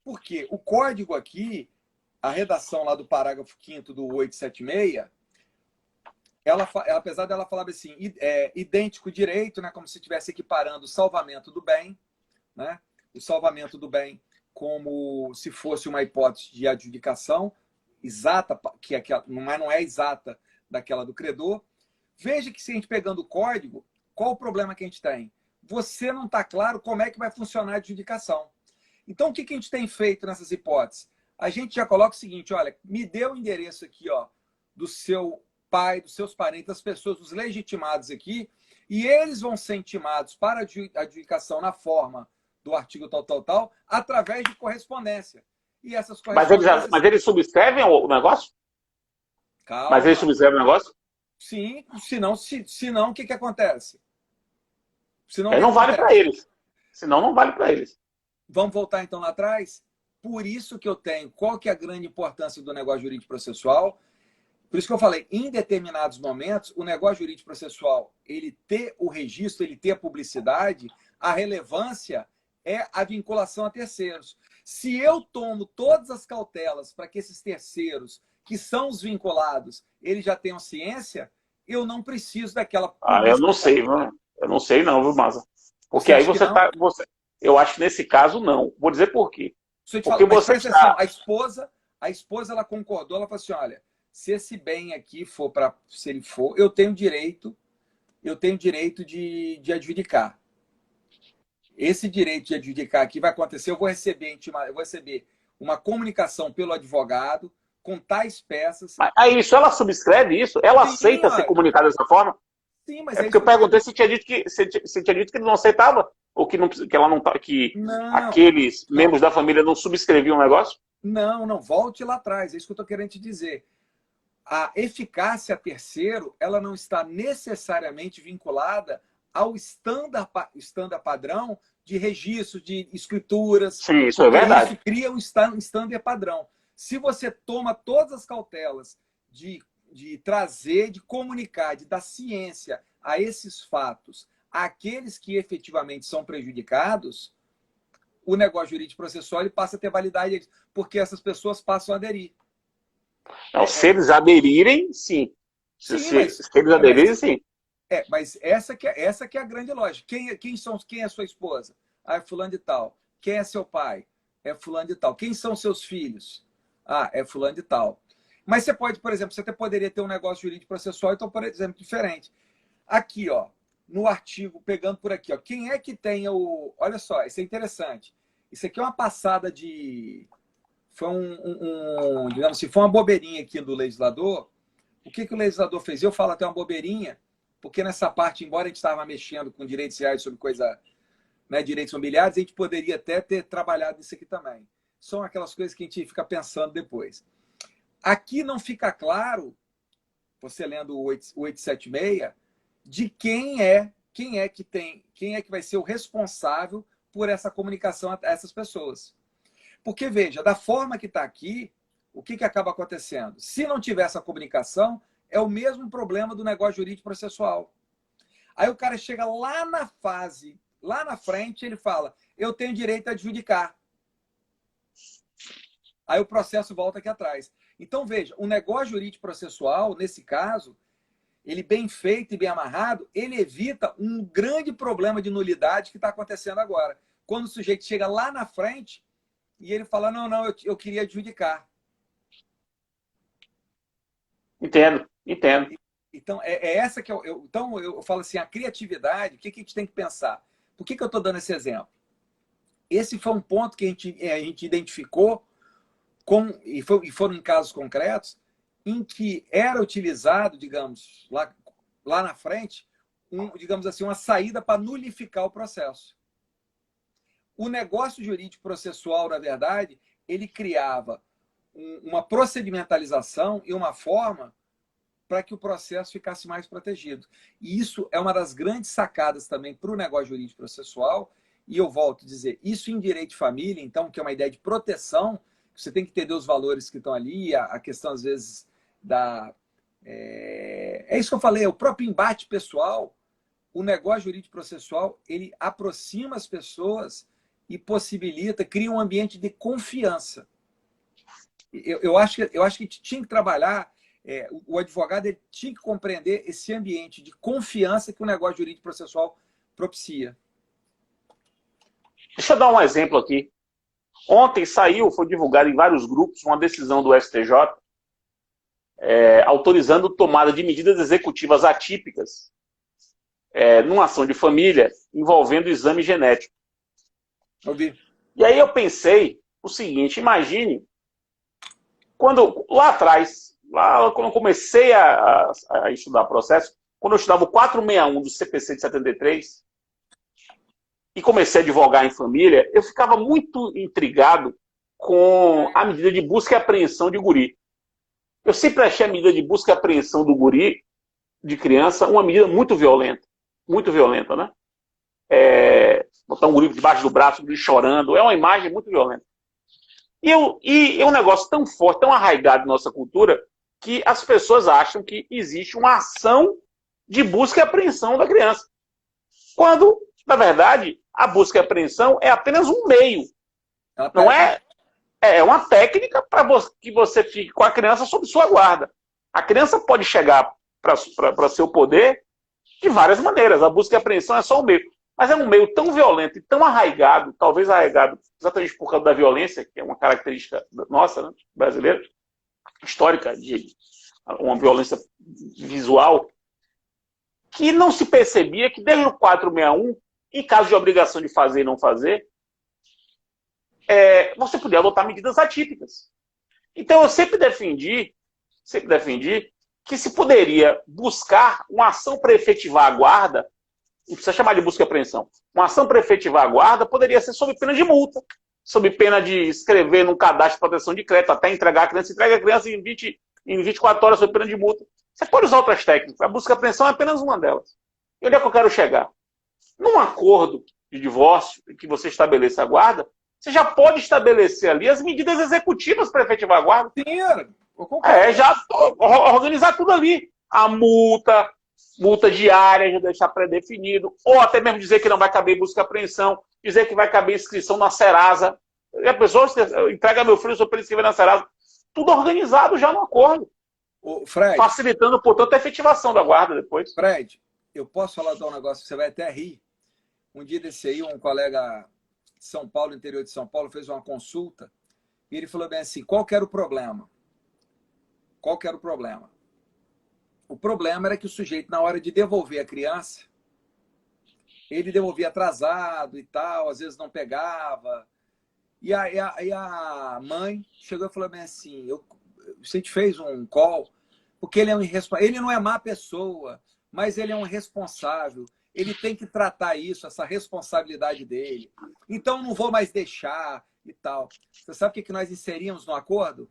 Porque o código aqui, a redação lá do parágrafo 5º do 876, apesar dela falar assim, idêntico direito, né, como se estivesse equiparando o salvamento do bem, né, o salvamento do bem como se fosse uma hipótese de adjudicação exata, mas não é exata daquela do credor. Veja que se a gente pegando o código, qual o problema que a gente tem? Você não está claro como é que vai funcionar a adjudicação. Então, o que a gente tem feito nessas hipóteses? A gente já coloca o seguinte, olha, me dê o endereço aqui, do seu pai, dos seus parentes, das pessoas, dos legitimados aqui, e eles vão ser intimados para adjudicação na forma do artigo tal, através de correspondência. E essas correspondências... Mas eles subscrevem o negócio? Calma. Mas eles subscrevem o negócio? Sim, senão o que acontece? Não vale para eles. Senão não vale para eles. Vamos voltar então lá atrás? Por isso que eu tenho, qual que é a grande importância do negócio jurídico processual? Por isso que eu falei, em determinados momentos, o negócio jurídico processual, ele ter o registro, ele ter a publicidade, a relevância é a vinculação a terceiros. Se eu tomo todas as cautelas para que esses terceiros, que são os vinculados, eles já tenham ciência, eu não preciso daquela publicidade. Eu não sei, mano. Eu não sei não, viu, Maza? Porque Você aí acha que você não? tá... Eu acho que nesse caso, não. Vou dizer por quê. Deixa eu te Porque falar, mas você presta atenção, está... a esposa ela concordou, ela falou assim, olha, se esse bem aqui for para, se ele for, eu tenho direito de adjudicar. Esse direito de adjudicar aqui vai acontecer, eu vou receber uma comunicação pelo advogado com tais peças. Aí isso, ela subscreve isso? Ela Sim, aceita ser comunicada dessa forma? sim, mas É é porque isso eu perguntei se tinha dito que, se tinha dito que ele não aceitava, ou que, não, que ela não que não, aqueles não, membros da família não subscreviam o negócio? não, volte lá atrás, é isso que eu estou querendo te dizer. A eficácia terceiro, ela não está necessariamente vinculada ao estándar padrão de registro, de escrituras. Sim, isso é verdade. Isso cria um estándar padrão. Se você toma todas as cautelas de trazer, de comunicar, de dar ciência a esses fatos, àqueles que efetivamente são prejudicados, o negócio jurídico processual ele passa a ter validade, porque essas pessoas passam a aderir. Não, se eles aderirem, sim. Se eles aderirem, sim. Mas essa que é a grande lógica. Quem é sua esposa? Ah, é fulano de tal. Quem é seu pai? É fulano de tal. Quem são seus filhos? Ah, é fulano de tal. Mas você pode, por exemplo, você até poderia ter um negócio jurídico processual, então, por exemplo, diferente. Aqui, ó, no artigo, pegando por aqui, ó, quem é que tem o... Olha só, isso é interessante. Isso aqui é uma passada de... Foi digamos assim, foi uma bobeirinha aqui do legislador. O que o legislador fez? Eu falo até uma bobeirinha, porque nessa parte, embora a gente estava mexendo com direitos reais sobre coisa, né, direitos imobiliários, a gente poderia até ter trabalhado nisso aqui também. São aquelas coisas que a gente fica pensando depois. Aqui não fica claro, você lendo o 876, de quem é que vai ser o responsável por essa comunicação a essas pessoas. Porque, veja, da forma que está aqui, o que acaba acontecendo? Se não tiver essa comunicação, é o mesmo problema do negócio jurídico processual. Aí o cara chega lá na fase, lá na frente, ele fala, eu tenho direito a adjudicar. Aí o processo volta aqui atrás. Então, veja, o negócio jurídico processual, nesse caso, ele bem feito e bem amarrado, ele evita um grande problema de nulidade que está acontecendo agora. Quando o sujeito chega lá na frente e ele fala, não, eu queria adjudicar. Entendo. Então, essa que então, eu falo assim, a criatividade, o que a gente tem que pensar? Por que eu estou dando esse exemplo? Esse foi um ponto que a gente identificou e foram em casos concretos em que era utilizado, digamos, lá na frente, digamos assim, uma saída para nulificar o processo. O negócio jurídico processual, na verdade, ele criava uma procedimentalização e uma forma para que o processo ficasse mais protegido. E isso é uma das grandes sacadas também para o negócio jurídico processual, e eu volto a dizer, isso em direito de família, então, que é uma ideia de proteção, você tem que entender os valores que estão ali, a questão, às vezes, da... É isso que eu falei, o próprio embate pessoal, o negócio jurídico processual, ele aproxima as pessoas e possibilita, cria um ambiente de confiança. Eu acho que a gente tinha que trabalhar, o advogado ele tinha que compreender esse ambiente de confiança que o negócio jurídico processual propicia. Deixa eu dar um exemplo aqui. Ontem foi divulgado em vários grupos uma decisão do STJ autorizando tomada de medidas executivas atípicas numa ação de família envolvendo exame genético. Ouvi. E aí eu pensei o seguinte, imagine, lá atrás, quando eu comecei a estudar processo, quando eu estudava o 461 do CPC de 73, e comecei a advogar em família, eu ficava muito intrigado com a medida de busca e apreensão de guri. Eu sempre achei a medida de busca e apreensão do guri, de criança, uma medida muito violenta, né? botar um guri debaixo do braço, um guri chorando, é uma imagem muito violenta. E é um negócio tão forte, tão arraigado na nossa cultura, que as pessoas acham que existe uma ação de busca e apreensão da criança. Quando, na verdade, a busca e apreensão é apenas um meio. Não é, é uma técnica para que você fique com a criança sob sua guarda. A criança pode chegar para seu poder de várias maneiras. A busca e apreensão é só um meio. Mas é um meio tão violento e tão arraigado, talvez arraigado exatamente por causa da violência, que é uma característica nossa, né, brasileira, histórica, de uma violência visual, que não se percebia que desde o 461, em caso de obrigação de fazer e não fazer, você podia adotar medidas atípicas. Então eu sempre defendi que se poderia buscar uma ação para efetivar a guarda, não precisa chamar de busca e apreensão, uma ação para efetivar a guarda poderia ser sob pena de multa, sob pena de escrever num cadastro de proteção de crédito, até entregar a criança, entrega a criança em 24 horas sob pena de multa. Você pode usar outras técnicas, a busca e apreensão é apenas uma delas. E onde é que eu quero chegar? Num acordo de divórcio em que você estabeleça a guarda, você já pode estabelecer ali as medidas executivas para efetivar a guarda. Sim, já organizar tudo ali. A multa diária, já deixar pré-definido, ou até mesmo dizer que não vai caber busca e apreensão, dizer que vai caber inscrição na Serasa. E a pessoa entrega meu filho, só para ele escrever na Serasa. Tudo organizado já no acordo. Fred, facilitando, portanto, a efetivação da guarda depois. Fred, eu posso falar de um negócio que você vai até rir. Um dia desse aí, um colega de São Paulo, interior de São Paulo, fez uma consulta e ele falou bem assim, qual que era o problema? Qual que era o problema? O problema era que o sujeito, na hora de devolver a criança, ele devolvia atrasado e tal, às vezes não pegava. E a mãe chegou e falou bem assim, você te fez um call, porque ele é um irresponsável. Ele não é má pessoa, mas ele é um responsável. Ele tem que tratar isso, essa responsabilidade dele. Então, não vou mais deixar e tal. Você sabe o que nós inserimos no acordo?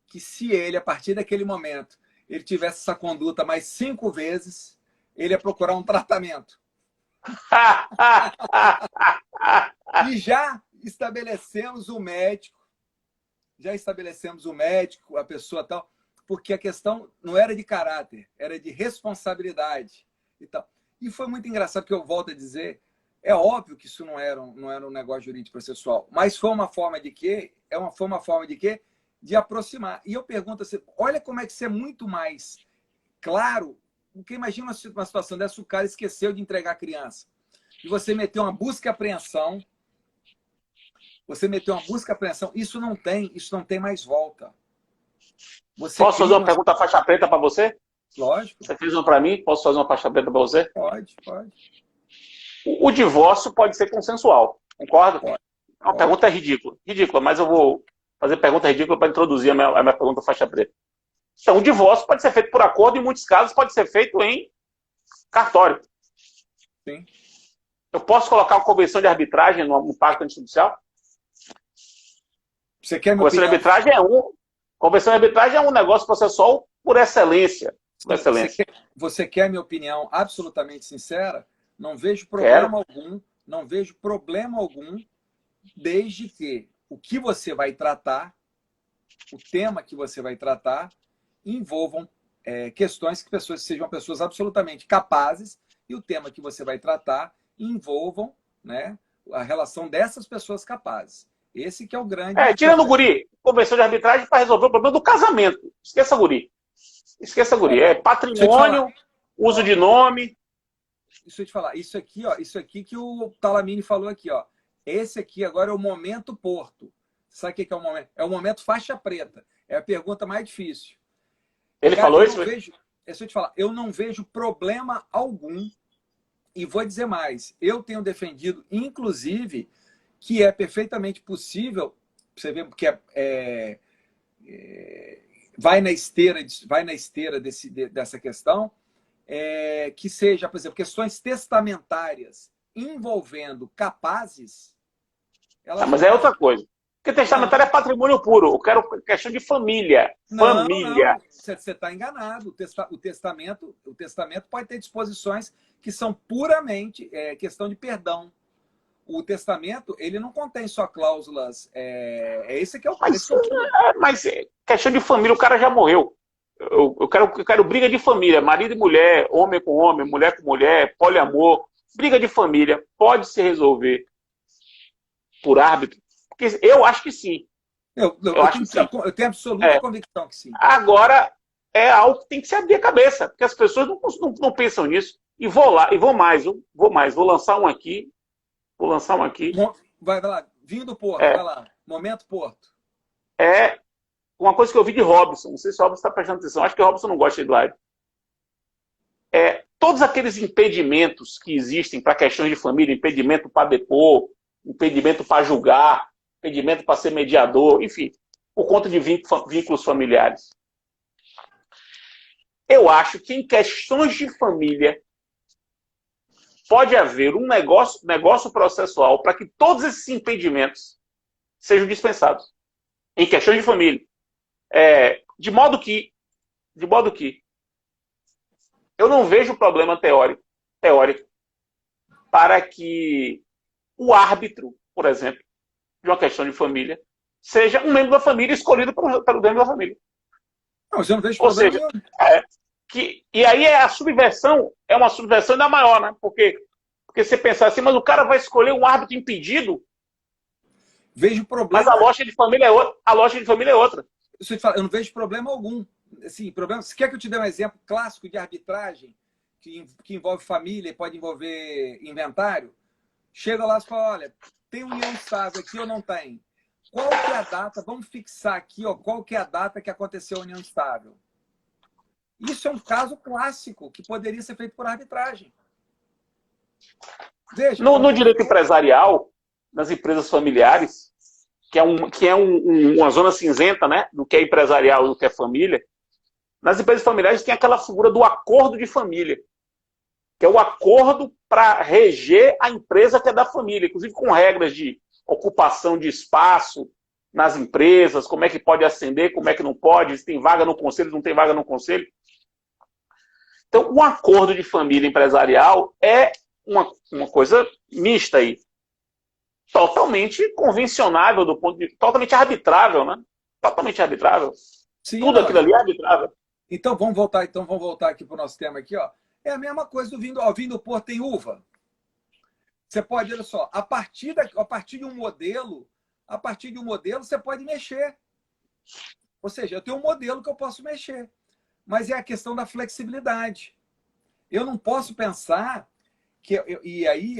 Que se ele, a partir daquele momento, ele tivesse essa conduta mais 5 vezes, ele ia procurar um tratamento. E já estabelecemos o médico, a pessoa tal, porque a questão não era de caráter, era de responsabilidade e tal. E foi muito engraçado, que eu volto a dizer, é óbvio que isso não era um negócio jurídico processual, mas foi uma forma de quê? Foi uma forma de quê? De aproximar. E eu pergunto assim, olha como é que isso é muito mais claro, porque imagina uma situação dessa, o cara esqueceu de entregar a criança, e você meteu uma busca e apreensão, isso não tem mais volta. Posso fazer uma pergunta faixa preta para você? Lógico. Você fez uma para mim, posso fazer uma faixa preta para você? Pode. O divórcio pode ser consensual, concorda? Pode. Uma pergunta ridícula, mas eu vou fazer pergunta ridícula para introduzir a minha pergunta faixa preta. Então, o divórcio pode ser feito por acordo, em muitos casos pode ser feito em cartório. Sim. Eu posso colocar uma convenção de arbitragem no pacto antijudicial? Você quer convenção de arbitragem Convenção de arbitragem é um negócio processual por excelência. Você quer minha opinião absolutamente sincera? Não vejo problema algum, desde que o que você vai tratar, o tema que você vai tratar, envolvam questões que sejam pessoas absolutamente capazes, e o tema que você vai tratar envolvam, né, a relação dessas pessoas capazes. Esse que é o grande... tirando o guri, convenção de arbitragem para resolver o problema do casamento. Esqueça guri. Patrimônio, uso de nome. Isso eu te falar. Isso aqui que o Talamini falou aqui, ó. Esse aqui agora é o momento Porto. Sabe o que é o momento? É o momento faixa preta. É a pergunta mais difícil. Ele falou isso? Deixa eu te falar. Eu não vejo problema algum. E vou dizer mais. Eu tenho defendido, inclusive, que é perfeitamente possível, você vê que vai na esteira dessa questão, que seja, por exemplo, questões testamentárias envolvendo capazes. Mas é outra coisa. Porque testamentário é patrimônio puro. Eu quero questão de família. Não, Família. não, você está enganado. O testamento pode ter disposições que são puramente questão de perdão. O testamento, ele não contém só cláusulas. Esse que é o Mas, ponto. mas questão de família, o cara já morreu. Eu quero briga de família. Marido e mulher, homem com homem, mulher com mulher, poliamor. Briga de família pode se resolver por árbitro? Porque eu acho que sim. Eu acho que sim. Eu tenho absoluta convicção que sim. Agora, é algo que tem que se abrir a cabeça, porque as pessoas não pensam nisso. E vou lá, e vou mais, vou lançar um aqui. Vou lançar um aqui. Vai lá, vinho do Porto, vai lá. Momento Porto. É uma coisa que eu vi de Robson. Não sei se o Robson está prestando atenção. Acho que o Robson não gosta de live. Todos aqueles impedimentos que existem para questões de família, impedimento para depor, impedimento para julgar, impedimento para ser mediador, enfim, por conta de vínculos familiares. Eu acho que em questões de família pode haver um negócio processual para que todos esses impedimentos sejam dispensados. Em questões de família. De modo que eu não vejo problema teórico para que o árbitro, por exemplo, de uma questão de família, seja um membro da família escolhido pelo membro da família. Não, eu não vejo Ou problema seja, nenhum. e aí a subversão é uma subversão ainda maior, né? Porque você pensar assim, mas o cara vai escolher um árbitro impedido, vejo problema. mas a lógica de família é outra. A lógica de família é outra. Eu não vejo problema algum. Assim, problema. Se quer que eu te dê um exemplo clássico de arbitragem que envolve família e pode envolver inventário, chega lá e fala, olha, tem união estável aqui ou não tem? Qual que é a data? Vamos fixar aqui, ó, qual que é a data que aconteceu a união estável? Isso é um caso clássico que poderia ser feito por arbitragem. Veja, no direito empresarial, nas empresas familiares, que é uma zona cinzenta, né, do que é empresarial e do que é família, nas empresas familiares tem aquela figura do acordo de família, que é o acordo para reger a empresa que é da família, inclusive com regras de ocupação de espaço nas empresas, como é que pode ascender, como é que não pode, se tem vaga no conselho, não tem vaga no conselho. Então, o acordo de família empresarial é uma coisa mista aí. Totalmente convencionável do ponto de vista, totalmente arbitrável, né? Totalmente arbitrável. Sim, tudo aquilo ali é arbitrável. Então vamos voltar aqui para o nosso tema aqui, ó. É a mesma coisa do vinho. Ó, vinho do Porto tem uva. Você pode, olha só, a partir de um modelo, você pode mexer. Ou seja, eu tenho um modelo que eu posso mexer. Mas é a questão da flexibilidade. Eu não posso pensar e aí,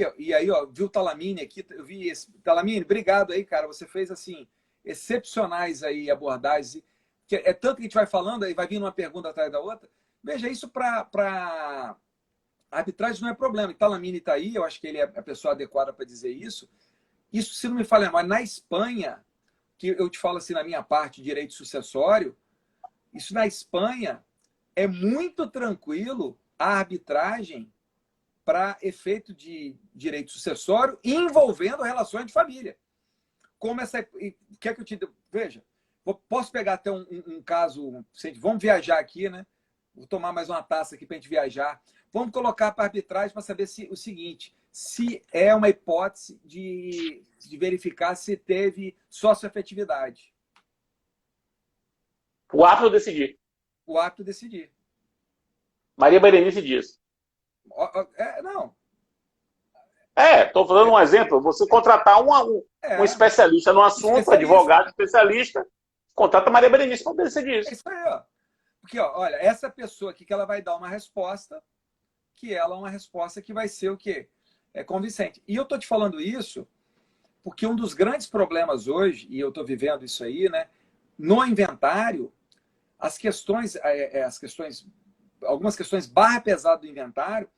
ó, viu o Talamine aqui, eu vi esse. Talamine, obrigado aí, cara. Você fez assim, excepcionais aí abordagens. Que é tanto que a gente vai falando, aí vai vindo uma pergunta atrás da outra. Veja, isso para arbitragem não é problema. E Talamine está aí, eu acho que ele é a pessoa adequada para dizer isso. Isso, se não me falha mais, na Espanha, que eu te falo assim, na minha parte, direito sucessório, isso na Espanha é muito tranquilo a arbitragem para efeito de direito sucessório envolvendo relações de família. Como essa... Quer que eu te... Veja, posso pegar até um caso... Vamos viajar aqui, né? Vou tomar mais uma taça aqui para a gente viajar. Vamos colocar para arbitragem para saber o seguinte, se é uma hipótese de verificar se teve socioafetividade. O árbitro decidir. O árbitro decidir. Maria Berenice diz. Não. Estou falando um exemplo. Você contratar um especialista no assunto, advogado especialista, contrata a Maria Berenice para decidir isso. É isso aí, ó. Porque, ó, olha, essa pessoa aqui que ela vai dar uma resposta, que ela é uma resposta que vai ser o quê? É convincente. E eu estou te falando isso porque um dos grandes problemas hoje, e eu estou vivendo isso aí, né? No inventário, algumas questões barra pesada do inventário,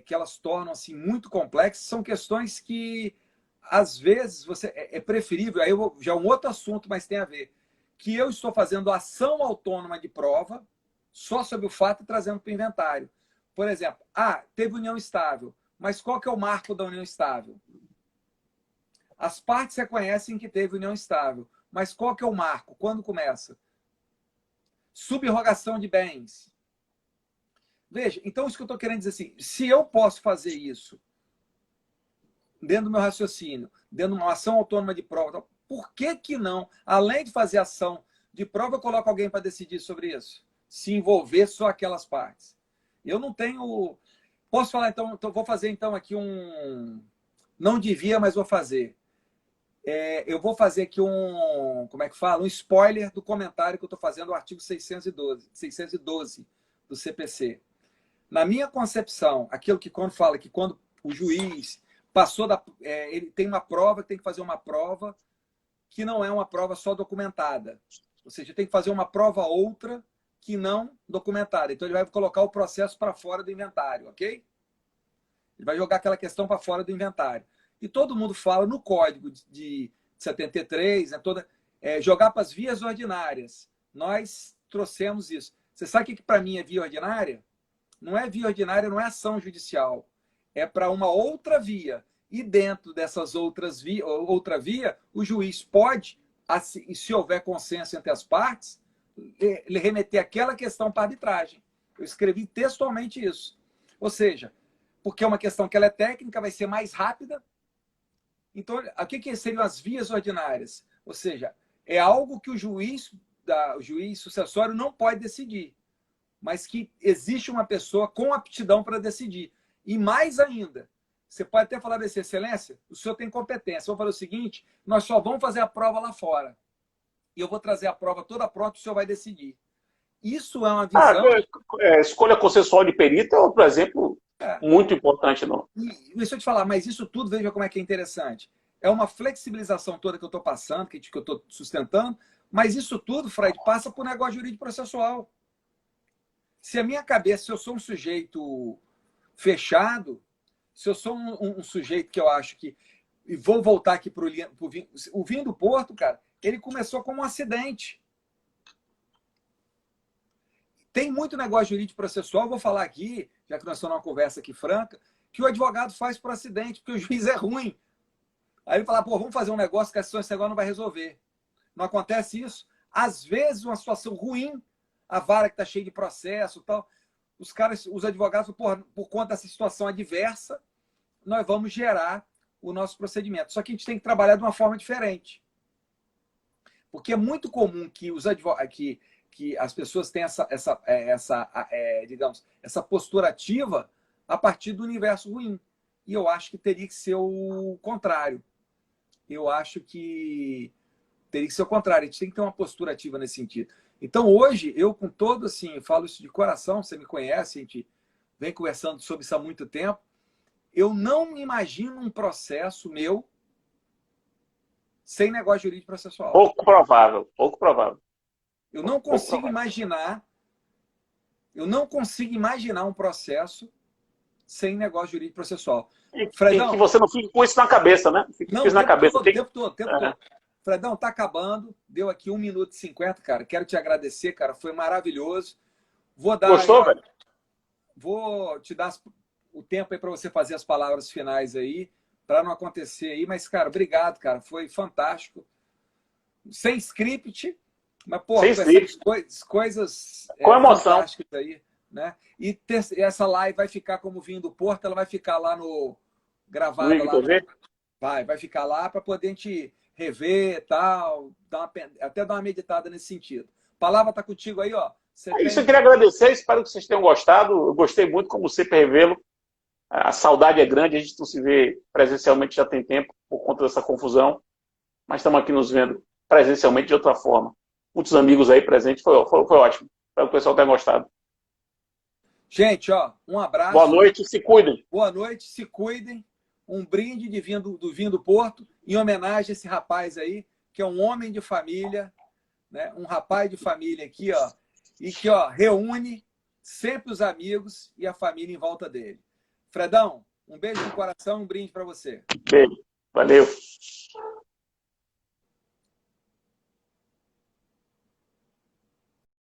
que elas tornam assim muito complexas, são questões que às vezes é preferível, aí já é um outro assunto, mas tem a ver, que eu estou fazendo ação autônoma de prova só sobre o fato e trazendo para o inventário. Por exemplo, teve união estável, mas qual que é o marco da união estável? As partes reconhecem que teve união estável. Mas qual que é o marco? Quando começa? Subrogação de bens. Veja, então isso que eu estou querendo dizer assim, se eu posso fazer isso dentro do meu raciocínio, dentro de uma ação autônoma de prova, por que que não, além de fazer ação de prova, eu coloco alguém para decidir sobre isso? Se envolver só aquelas partes. Eu não tenho... Posso falar então, vou fazer então aqui um... Não devia, mas vou fazer. Eu vou fazer aqui um... Como é que fala? Um spoiler do comentário que eu estou fazendo do artigo 612 do CPC. Na minha concepção, aquilo que quando fala que quando o juiz passou da... ele tem uma prova, tem que fazer uma prova que não é uma prova só documentada. Ou seja, tem que fazer uma prova outra que não documentada. Então, ele vai colocar o processo para fora do inventário, ok? Ele vai jogar aquela questão para fora do inventário. E todo mundo fala no Código de 73, jogar para as vias ordinárias. Nós trouxemos isso. Você sabe o que para mim é via ordinária? Não é via ordinária, não é ação judicial. É para uma outra via. E dentro dessas outra via, o juiz pode, se houver consenso entre as partes, ele remeter aquela questão para arbitragem. Eu escrevi textualmente isso. Ou seja, porque é uma questão que ela é técnica, vai ser mais rápida. Então, o que seriam as vias ordinárias? Ou seja, é algo que o juiz sucessório não pode decidir, mas que existe uma pessoa com aptidão para decidir. E mais ainda, você pode até falar assim, excelência, o senhor tem competência. Eu vou fazer o seguinte, nós só vamos fazer a prova lá fora. E eu vou trazer a prova toda pronta e o senhor vai decidir. Isso é uma visão... Escolha consensual de perito é outro exemplo muito importante. Não. E deixa eu te falar, mas isso tudo, veja como é que é interessante. É uma flexibilização toda que eu estou passando, que eu estou sustentando, mas isso tudo, Fred, passa por negócio jurídico processual. Se a minha cabeça, se eu sou um sujeito fechado, se eu sou um sujeito que eu acho que... E vou voltar aqui para o vinho do Porto, cara, ele começou como um acidente. Tem muito negócio jurídico processual, vou falar aqui, já que nós estamos numa conversa aqui franca, que o advogado faz por acidente, porque o juiz é ruim. Aí ele fala, pô, vamos fazer um negócio que esse negócio não vai resolver. Não acontece isso. Às vezes, uma situação ruim, a vara que está cheia de processo e tal, os advogados, por conta dessa situação adversa, nós vamos gerar o nosso procedimento. Só que a gente tem que trabalhar de uma forma diferente. Porque é muito comum que que as pessoas tenham digamos, essa postura ativa a partir do universo ruim. E eu acho que teria que ser o contrário. Eu acho que teria que ser o contrário. A gente tem que ter uma postura ativa nesse sentido. Então, hoje, eu com todo, assim, eu falo isso de coração, você me conhece, a gente vem conversando sobre isso há muito tempo, eu não me imagino um processo meu sem negócio jurídico processual. Pouco provável, pouco provável. Eu não consigo imaginar um processo sem negócio jurídico processual. Fredão, que você não fique com isso na cabeça, né? Fique com isso na cabeça. O tempo todo. Fredão, tá acabando. Deu aqui 1 minuto e 50, cara. Quero te agradecer, cara. Foi maravilhoso. Gostou, velho? Vou te dar o tempo aí para você fazer as palavras finais aí, para não acontecer aí. Mas, cara, obrigado, cara. Foi fantástico. Sem script, mas, pô, coisas com emoção. Fantásticas aí, né? E essa live vai ficar como vinho do Porto, ela vai ficar lá no... gravada lá. Vai ficar lá para poder a gente rever e tal, até dar uma meditada nesse sentido. A palavra está contigo aí, ó. Isso eu queria agradecer, espero que vocês tenham gostado. Eu gostei muito, como sempre revelo. A saudade é grande, a gente não se vê presencialmente já tem tempo, por conta dessa confusão. Mas estamos aqui nos vendo presencialmente de outra forma. Muitos amigos aí presentes, foi ótimo. Espero que o pessoal tenha gostado. Gente, ó, um abraço. Boa noite, se cuidem. Boa noite, se cuidem. Um brinde do vinho do Porto, em homenagem a esse rapaz aí, que é um homem de família, né? Um rapaz de família aqui, ó, e que, ó, reúne sempre os amigos e a família em volta dele. Fredão, um beijo no coração, um brinde para você. Beijo. Valeu.